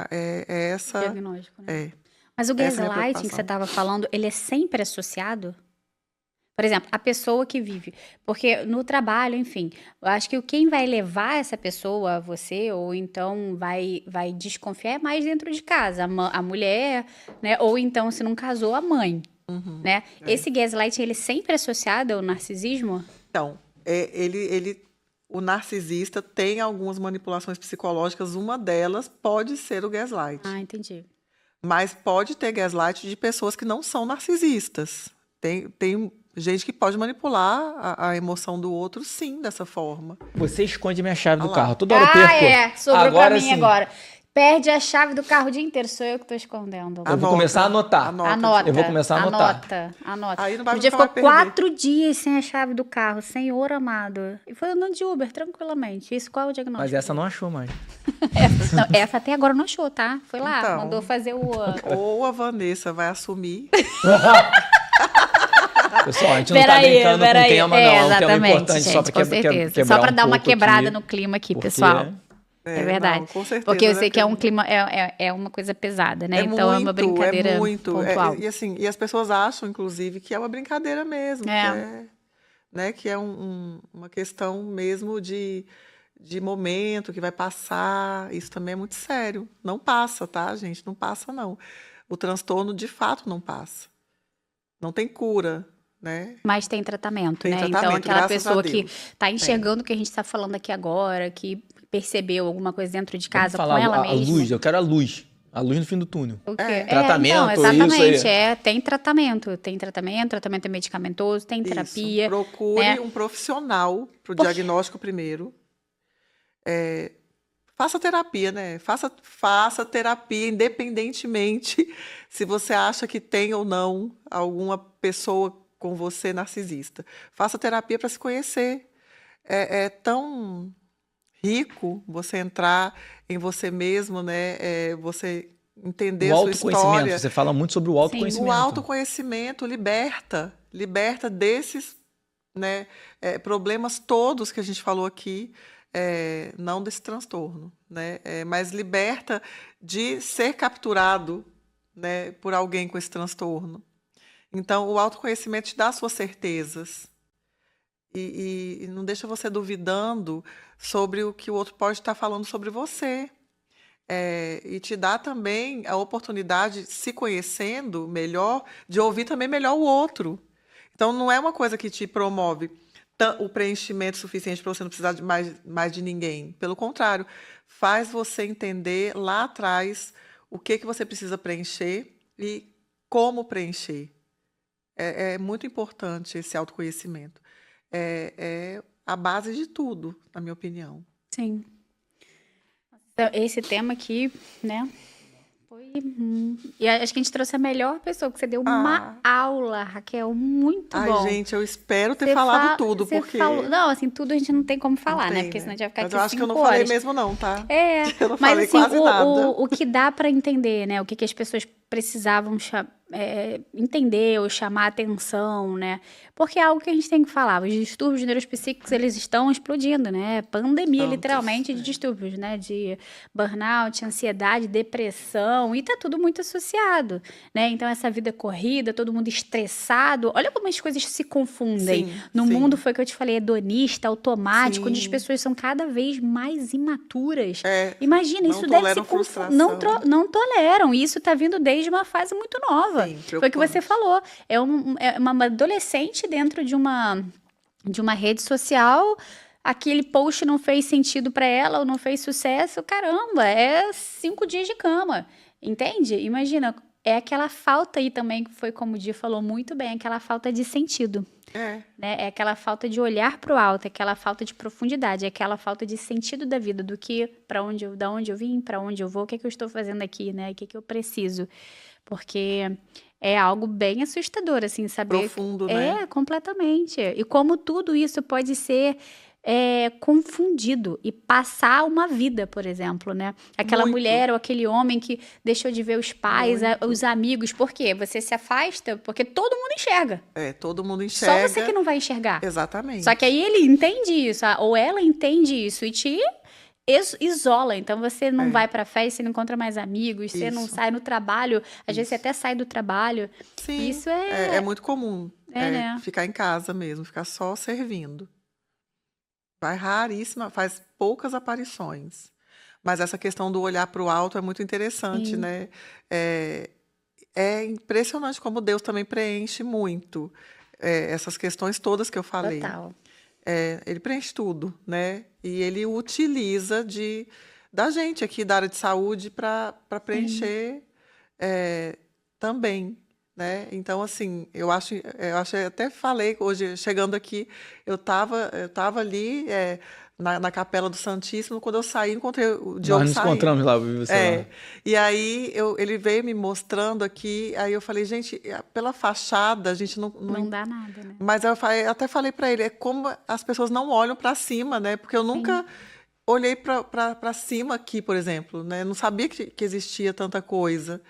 Essa... diagnóstico, né? Mas o gaslighting que você estava falando, ele é sempre associado? Por exemplo, a pessoa que vive. Porque no trabalho, enfim, eu acho que quem vai levar essa pessoa a você, ou então vai desconfiar é mais dentro de casa. A mulher, né? Ou então, se não casou, a mãe. Né? Esse gaslighting, ele é sempre associado ao narcisismo? Então, o narcisista tem algumas manipulações psicológicas, uma delas pode ser o gaslight. Ah, entendi. Mas pode ter gaslight de pessoas que não são narcisistas. Tem gente que pode manipular a emoção do outro, sim, dessa forma. Você esconde minha chave do carro. Toda hora eu perco. Sobrou agora, pra mim agora. Perde a chave do carro o dia inteiro. Sou eu que tô escondendo. Eu vou começar a anotar. Anota. Eu vou começar a anotar. Anota. Aí não vai Um dia ficou 4 dias sem a chave do carro. Senhor amado. E foi andando de Uber, tranquilamente. Isso, qual é o diagnóstico? Mas essa não achou mais. Essa até agora não achou, tá? Foi lá, então, mandou fazer o... Ou a Vanessa vai assumir... Pessoal, a gente não tá brincando com o tema, não. É um tema importante, gente, só para quebrar só para dar uma pouco quebrada aqui, no clima aqui, pessoal. É verdade. Não, com certeza, porque eu sei que é um clima, é uma coisa pesada, né? Então é uma brincadeira pontual. E as pessoas acham, inclusive, que é uma brincadeira mesmo. Que é uma questão mesmo de momento, que vai passar. Isso também é muito sério. Não passa, tá, gente? Não passa, não. O transtorno, de fato, não passa. Não tem cura. Né? Mas tem tratamento, né? Então, aquela pessoa que está enxergando o que a gente está falando aqui agora, que percebeu alguma coisa dentro de casa com ela mesma. A luz, eu quero a luz. A luz no fim do túnel. O quê? Tratamento, então, exatamente. Isso aí. Tem tratamento. Tem tratamento é medicamentoso, tem terapia. Procure um profissional para o diagnóstico primeiro. Faça terapia, né? Faça terapia, independentemente se você acha que tem ou não alguma pessoa com você narcisista. Faça terapia para se conhecer. É tão rico você entrar em você mesmo, né? Você entender a sua história. Você fala muito sobre o autoconhecimento. Sim, o autoconhecimento liberta desses, né, problemas todos que a gente falou aqui, não desse transtorno, né? Mas liberta de ser capturado, né, por alguém com esse transtorno. Então, o autoconhecimento te dá suas certezas e não deixa você duvidando sobre o que o outro pode estar falando sobre você. E te dá também a oportunidade, se conhecendo melhor, de ouvir também melhor o outro. Então, não é uma coisa que te promove o preenchimento suficiente para você não precisar de mais de ninguém. Pelo contrário, faz você entender lá atrás o que você precisa preencher e como preencher. É muito importante esse autoconhecimento. É a base de tudo, na minha opinião. Sim. Então, esse tema aqui, né, foi E acho que a gente trouxe a melhor pessoa, porque você deu uma aula, Raquel, muito bom. Ai, gente, eu espero ter falado tudo, porque... Não, assim, tudo a gente não tem como falar, né? Porque senão a gente vai ficar mas aqui 5 horas. eu acho que eu não falei mesmo não, tá? Eu não mas falei assim, quase nada. O que dá para entender, né? O que as pessoas precisavam entender ou chamar atenção, né? Porque é algo que a gente tem que falar. Os distúrbios neuropsíquicos, eles estão explodindo, né? Pandemia, literalmente, de distúrbios, né? De burnout, ansiedade, depressão, e tá tudo muito associado, né? Então, essa vida corrida, todo mundo estressado. Olha como as coisas se confundem. No mundo, foi o que eu te falei, hedonista, automático, onde as pessoas são cada vez mais imaturas. Imagina, isso deve se confundir. Não toleram. E isso tá vindo desde uma fase muito nova. Foi o que você falou. É uma adolescente dentro de uma rede social. Aquele post não fez sentido para ela ou não fez sucesso. Caramba, é 5 dias de cama. Entende? Imagina, é aquela falta aí também, que foi como o Di falou muito bem, aquela falta de sentido. Né? É aquela falta de olhar para o alto, é aquela falta de profundidade, é aquela falta de sentido da vida, do que, da onde eu vim, para onde eu vou, o que é que eu estou fazendo aqui, né? O que é que eu preciso. Porque é algo bem assustador, assim, saber... Profundo, né? Completamente. E como tudo isso pode ser confundido e passar uma vida, por exemplo, né? Aquela mulher ou aquele homem que deixou de ver os pais, os amigos. Por quê? Você se afasta porque todo mundo enxerga. Todo mundo enxerga. Só você que não vai enxergar. Exatamente. Só que aí ele entende isso, ou ela entende isso e te... isola, então você não vai pra festa, você não encontra mais amigos, você não sai no trabalho, às vezes você até sai do trabalho. Sim, isso é muito comum, né? Ficar em casa mesmo, ficar só servindo. Vai raríssima, faz poucas aparições. Mas essa questão do olhar para o alto é muito interessante, né? É impressionante como Deus também preenche muito essas questões todas que eu falei. Total. Ele preenche tudo, né? E ele utiliza da gente aqui da área de saúde para preencher também, né? Então, assim, eu acho, até falei hoje, chegando aqui, eu tava ali na Capela do Santíssimo, quando eu saí, encontrei o Diogo. Nós nos encontramos lá, vi você lá. E aí ele veio me mostrando aqui, aí eu falei, gente, pela fachada, a gente não dá nada, né? Mas eu até falei para ele, é como as pessoas não olham para cima, né? Porque eu nunca olhei para cima aqui, por exemplo, né? Eu não sabia que existia tanta coisa.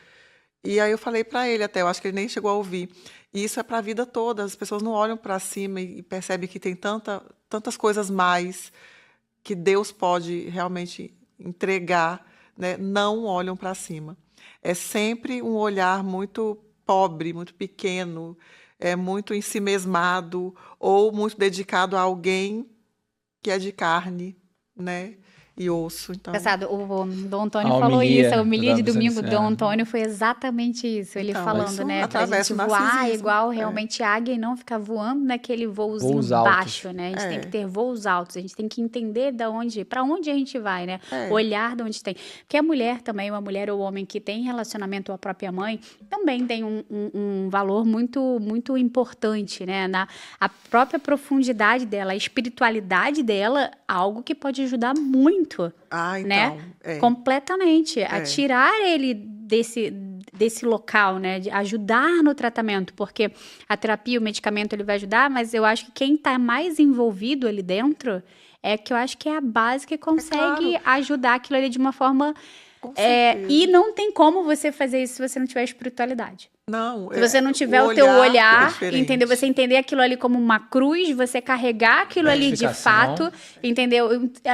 E aí eu falei para ele até, eu acho que ele nem chegou a ouvir. E isso é para a vida toda, as pessoas não olham para cima e percebem que tem tantas coisas mais que Deus pode realmente entregar, né? Não olham para cima. É sempre um olhar muito pobre, muito pequeno, muito ensimesmado ou muito dedicado a alguém que é de carne, né? E osso, então... Engraçado, o Dom Antônio falou isso, a homilia de domingo do Dom Antônio foi exatamente isso, ele falando, né, pra gente voar igual realmente águia e não ficar voando naquele voozinho baixo, né, a gente tem que ter voos altos, a gente tem que entender para onde a gente vai, né, olhar de onde tem, porque a mulher também, uma mulher ou homem que tem relacionamento à própria mãe, também tem um valor muito, muito importante, né, a própria profundidade dela, a espiritualidade dela, algo que pode ajudar muito, né? Completamente. A tirar ele desse local, né? De ajudar no tratamento, porque a terapia, o medicamento, ele vai ajudar, mas eu acho que quem está mais envolvido ali dentro que eu acho que é a base que consegue ajudar aquilo ali de uma forma... e não tem como você fazer isso se você não tiver espiritualidade. Não, se você não tiver o teu olhar, entendeu? Você entender aquilo ali como uma cruz, você carregar aquilo ali de fato, entendeu?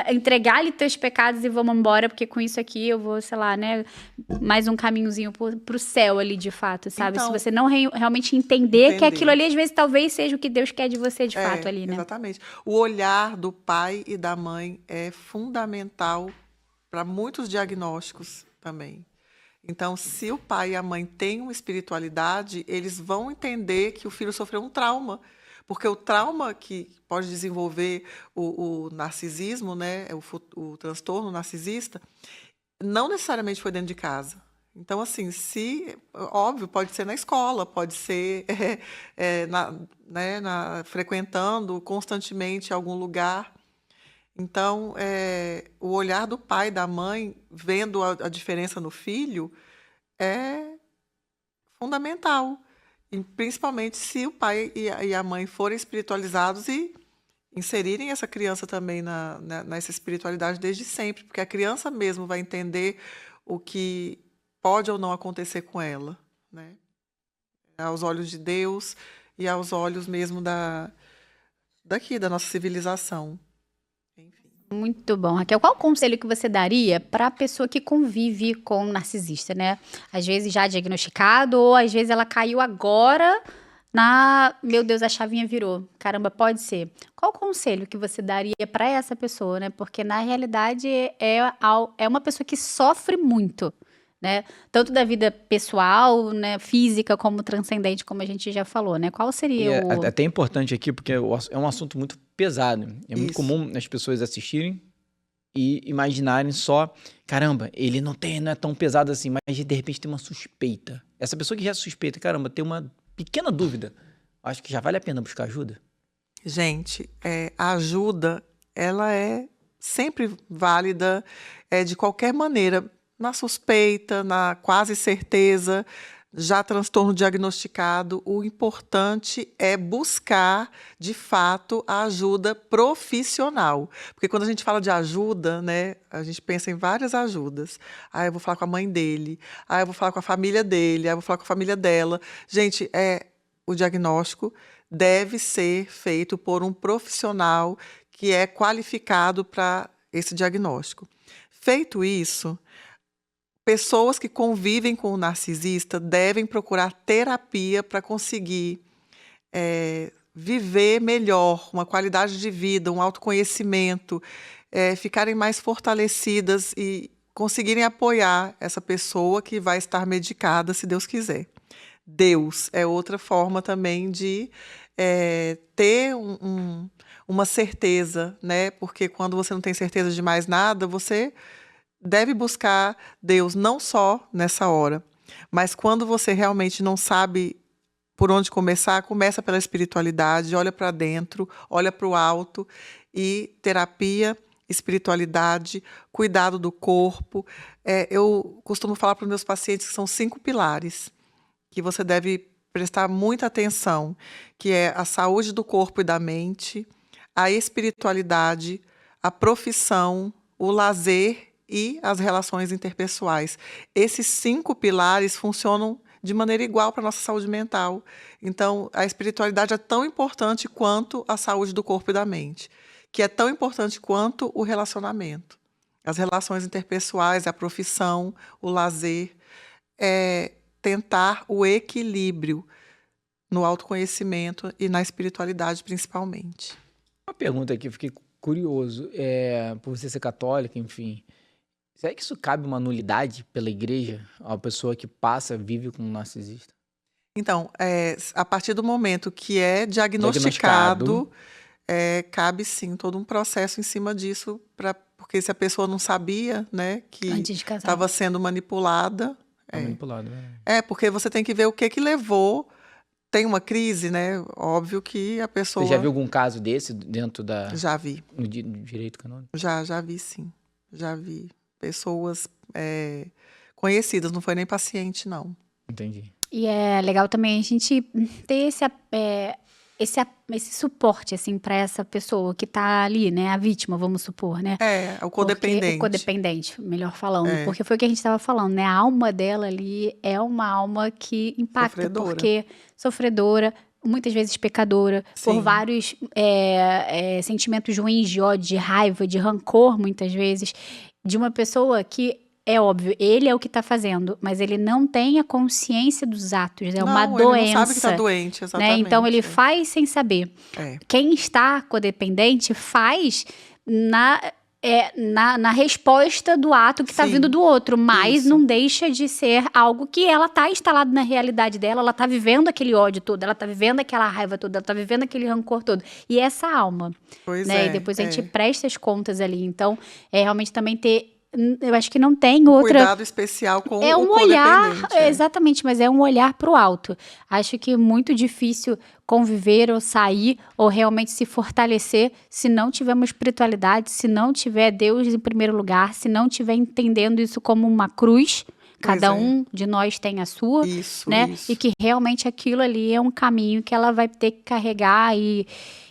Entregar ali teus pecados e vamos embora, porque com isso aqui eu vou, sei lá, né? Mais um caminhozinho pro céu ali de fato, sabe? Então, se você não realmente entender que aquilo ali, às vezes, talvez seja o que Deus quer de você de fato ali, né? Exatamente. O olhar do pai e da mãe é fundamental para muitos diagnósticos também. Então, se o pai e a mãe têm uma espiritualidade, eles vão entender que o filho sofreu um trauma. Porque o trauma que pode desenvolver o narcisismo, né, o transtorno narcisista, não necessariamente foi dentro de casa. Então, assim, óbvio, pode ser na escola, pode ser frequentando constantemente algum lugar. Então, o olhar do pai e da mãe, vendo a diferença no filho, é fundamental. E principalmente se o pai e a mãe forem espiritualizados e inserirem essa criança também nessa espiritualidade desde sempre, porque a criança mesmo vai entender o que pode ou não acontecer com ela, né? Aos olhos de Deus e aos olhos mesmo da nossa civilização. Enfim. Muito bom, Raquel. Qual o conselho que você daria para a pessoa que convive com um narcisista, né? Às vezes já diagnosticado, ou às vezes ela caiu agora meu Deus, a chavinha virou. Caramba, pode ser. Qual o conselho que você daria para essa pessoa, né? Porque na realidade é uma pessoa que sofre muito, né? Tanto da vida pessoal, né, física, como transcendente, como a gente já falou, né? Qual seria É até importante aqui, porque é um assunto muito pesado. É muito Isso. comum as pessoas assistirem e imaginarem só, caramba, ele não é tão pesado assim, mas de repente tem uma suspeita. Essa pessoa que já suspeita, caramba, tem uma pequena dúvida, acho que já vale a pena buscar ajuda? Gente, a ajuda, ela é sempre válida, de qualquer maneira, na suspeita, na quase certeza, já transtorno diagnosticado. O importante é buscar, de fato, a ajuda profissional. Porque quando a gente fala de ajuda, né, a gente pensa em várias ajudas. Eu vou falar com a mãe dele, eu vou falar com a família dele, eu vou falar com a família dela. Gente, o diagnóstico deve ser feito por um profissional que é qualificado para esse diagnóstico. Feito isso, pessoas que convivem com o narcisista devem procurar terapia para conseguir viver melhor, uma qualidade de vida, um autoconhecimento, ficarem mais fortalecidas e conseguirem apoiar essa pessoa que vai estar medicada, se Deus quiser. Deus é outra forma também de ter uma certeza, né? Porque quando você não tem certeza de mais nada, você deve buscar Deus não só nessa hora, mas quando você realmente não sabe por onde começar, começa pela espiritualidade, olha para dentro, olha para o alto, e terapia, espiritualidade, cuidado do corpo. Eu costumo falar para os meus pacientes que são 5 pilares que você deve prestar muita atenção, que é a saúde do corpo e da mente, a espiritualidade, a profissão, o lazer e as relações interpessoais. Esses 5 pilares funcionam de maneira igual para a nossa saúde mental. Então, a espiritualidade é tão importante quanto a saúde do corpo e da mente, que é tão importante quanto o relacionamento. As relações interpessoais, a profissão, o lazer, tentar o equilíbrio no autoconhecimento e na espiritualidade, principalmente. Uma pergunta aqui, eu fiquei curioso, por você ser católica, enfim, será que isso cabe uma nulidade pela igreja, a pessoa que vive com um narcisista? Então, a partir do momento que é diagnosticado, cabe sim todo um processo em cima disso, porque se a pessoa não sabia, né, que estava sendo manipulada. Manipulado, porque você tem que ver o que levou. Tem uma crise, né? Óbvio que a pessoa... Você já viu algum caso desse dentro Já vi. No direito canônico? Já vi, sim. Já vi. Pessoas conhecidas, não foi nem paciente, não. Entendi. E é legal também a gente ter esse suporte, assim, para essa pessoa que tá ali, né? A vítima, vamos supor, né? O codependente. O codependente, melhor falando. Porque foi o que a gente estava falando, né? A alma dela ali é uma alma que impacta. Porque sofredora, muitas vezes pecadora, Sim. por vários sentimentos ruins de ódio, de raiva, de rancor, muitas vezes, de uma pessoa que... É óbvio, ele é o que está fazendo, mas ele não tem a consciência dos atos, uma doença. Ele não sabe que está doente, exatamente. Né? Então, ele faz sem saber. Quem está codependente faz na resposta do ato que está vindo do outro, mas não deixa de ser algo que ela está instalado na realidade dela, ela está vivendo aquele ódio todo, ela está vivendo aquela raiva toda, ela está vivendo aquele rancor todo. E essa alma, né? E depois a gente presta as contas ali. Então, realmente também ter... Eu acho que não tem outra... Cuidado especial com o olhar, codependente. Exatamente, mas é um olhar para o alto. Acho que é muito difícil conviver ou sair ou realmente se fortalecer se não tiver uma espiritualidade, se não tiver Deus em primeiro lugar, se não tiver entendendo isso como uma cruz, Cada um de nós tem a sua, né? Isso. E que realmente aquilo ali é um caminho que ela vai ter que carregar e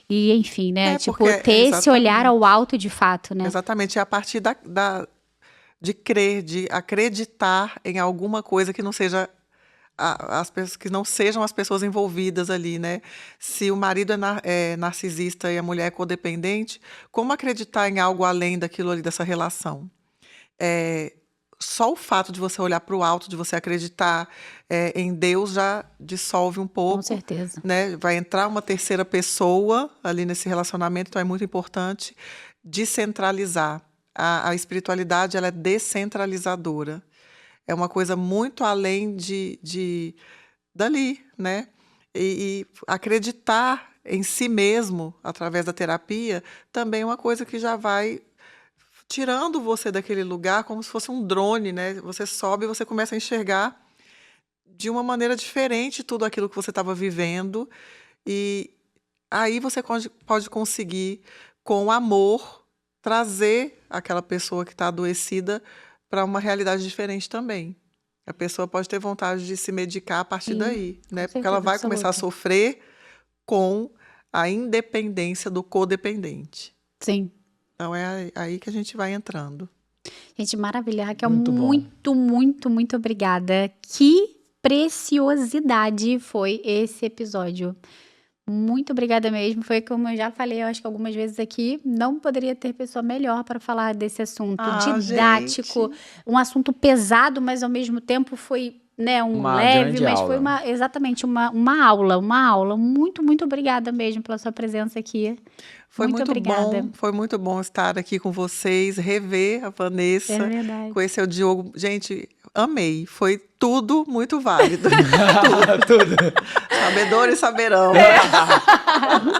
enfim, né? Tipo, ter esse olhar ao alto de fato, né? Exatamente. É a partir de crer, de acreditar em alguma coisa que não seja que não sejam as pessoas envolvidas ali, né? Se o marido é narcisista e a mulher é codependente, como acreditar em algo além daquilo ali, dessa relação? Só o fato de você olhar para o alto, de você acreditar em Deus, já dissolve um pouco. Com certeza. Né? Vai entrar uma terceira pessoa ali nesse relacionamento, então é muito importante descentralizar. A espiritualidade, ela é descentralizadora. É uma coisa muito além dali, né? E acreditar em si mesmo, através da terapia, também é uma coisa que já vai tirando você daquele lugar como se fosse um drone, né? Você sobe e você começa a enxergar de uma maneira diferente tudo aquilo que você estava vivendo. E aí você pode conseguir, com amor, trazer aquela pessoa que está adoecida para uma realidade diferente também. A pessoa pode ter vontade de se medicar a partir daí, né? Porque ela vai começar a sofrer com a independência do codependente. Sim. Então é aí que a gente vai entrando. Gente, maravilha, Raquel, muito obrigada. Que preciosidade foi esse episódio. Muito obrigada mesmo. Foi como eu já falei, eu acho que algumas vezes aqui, não poderia ter pessoa melhor para falar desse assunto didático, gente. Um assunto pesado, mas ao mesmo tempo foi, né, leve, mas foi exatamente uma aula. Muito obrigada mesmo pela sua presença aqui. Foi muito bom estar aqui com vocês, rever a Vanessa, conhecer o Diogo. Gente, amei. Foi tudo muito válido. Tudo. Sabedores saberão.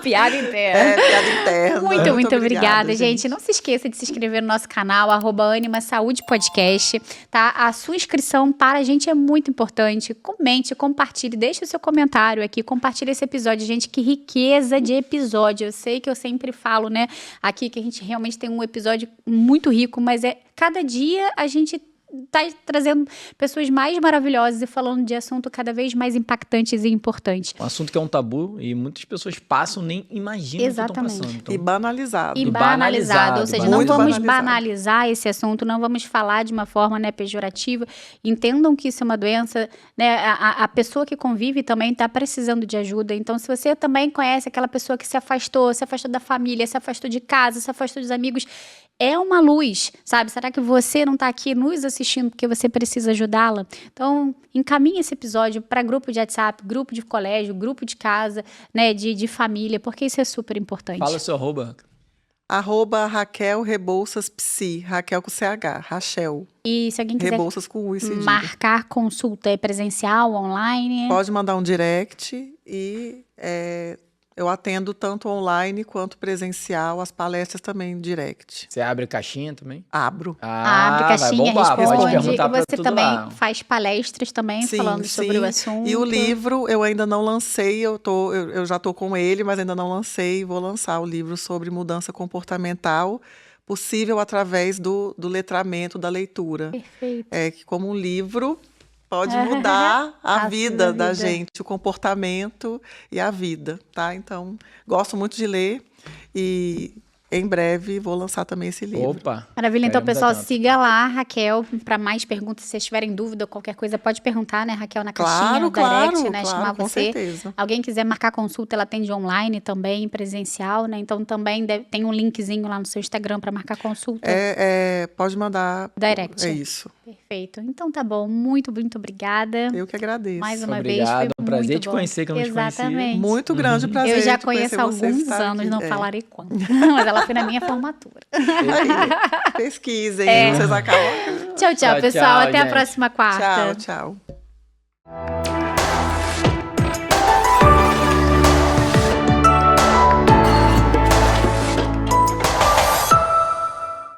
Piada interna. Piada interna. Muito obrigada, gente. Não se esqueça de se inscrever no nosso canal, @Anima Saúde Podcast, tá? A sua inscrição para a gente é muito importante. Comente, compartilhe, deixe o seu comentário aqui, compartilhe esse episódio. Gente, que riqueza de episódio. Eu sei que eu sempre falo, né, aqui que a gente realmente tem um episódio muito rico, mas cada dia a gente tá trazendo pessoas mais maravilhosas e falando de assunto cada vez mais impactantes e importantes. Um assunto que é um tabu e muitas pessoas passam, nem imaginam o que estão passando. Então... E banalizado. Ou seja, não vamos banalizar esse assunto, não vamos falar de uma forma, né, pejorativa. Entendam que isso é uma doença, né? A pessoa que convive também está precisando de ajuda. Então, se você também conhece aquela pessoa que se afastou da família, se afastou de casa, se afastou dos amigos, é uma luz, sabe? Será que você não está aqui nos assistindo porque você precisa ajudá-la? Então, encaminhe esse episódio para grupo de WhatsApp, grupo de colégio, grupo de casa, né, de família, porque isso é super importante. Fala o seu arroba. @Raquel Rebouças Psi, Raquel com CH, Rachel. E se alguém quiser Rebouças com U e cedilha. Marcar consulta presencial, online? Pode mandar um direct e... eu atendo tanto online quanto presencial, as palestras também direct. Você abre caixinha também? Abro. Abre caixinha, vai bombar, responde. E você também faz palestras também, falando sobre o assunto. E o livro eu ainda não lancei, eu já estou com ele, mas ainda não lancei. Vou lançar o livro sobre mudança comportamental, possível através do letramento, da leitura. Perfeito. Que como um livro... pode mudar a vida da gente, o comportamento e a vida, tá? Então, gosto muito de ler e em breve vou lançar também esse livro. Opa! Maravilha, então, pessoal, siga lá, Raquel, para mais perguntas. Se vocês tiverem dúvida, qualquer coisa, pode perguntar, né, Raquel, na caixinha, no direct, né, chamar com você. Certeza. Alguém quiser marcar consulta, ela atende online também, presencial, né? Então, também tem um linkzinho lá no seu Instagram para marcar consulta. Pode mandar. Direct. É isso. Perfeito. Então, tá bom. Muito agradeço. Eu que agradeço. Mais uma vez, foi um prazer muito te conhecer, que eu não te conhecia. Muito grande prazer. Eu já conheço há alguns anos, não falarei quanto. Mas ela foi na minha formatura. Pesquisem, vocês acabam. Tchau, pessoal. Até a próxima quarta. Tchau.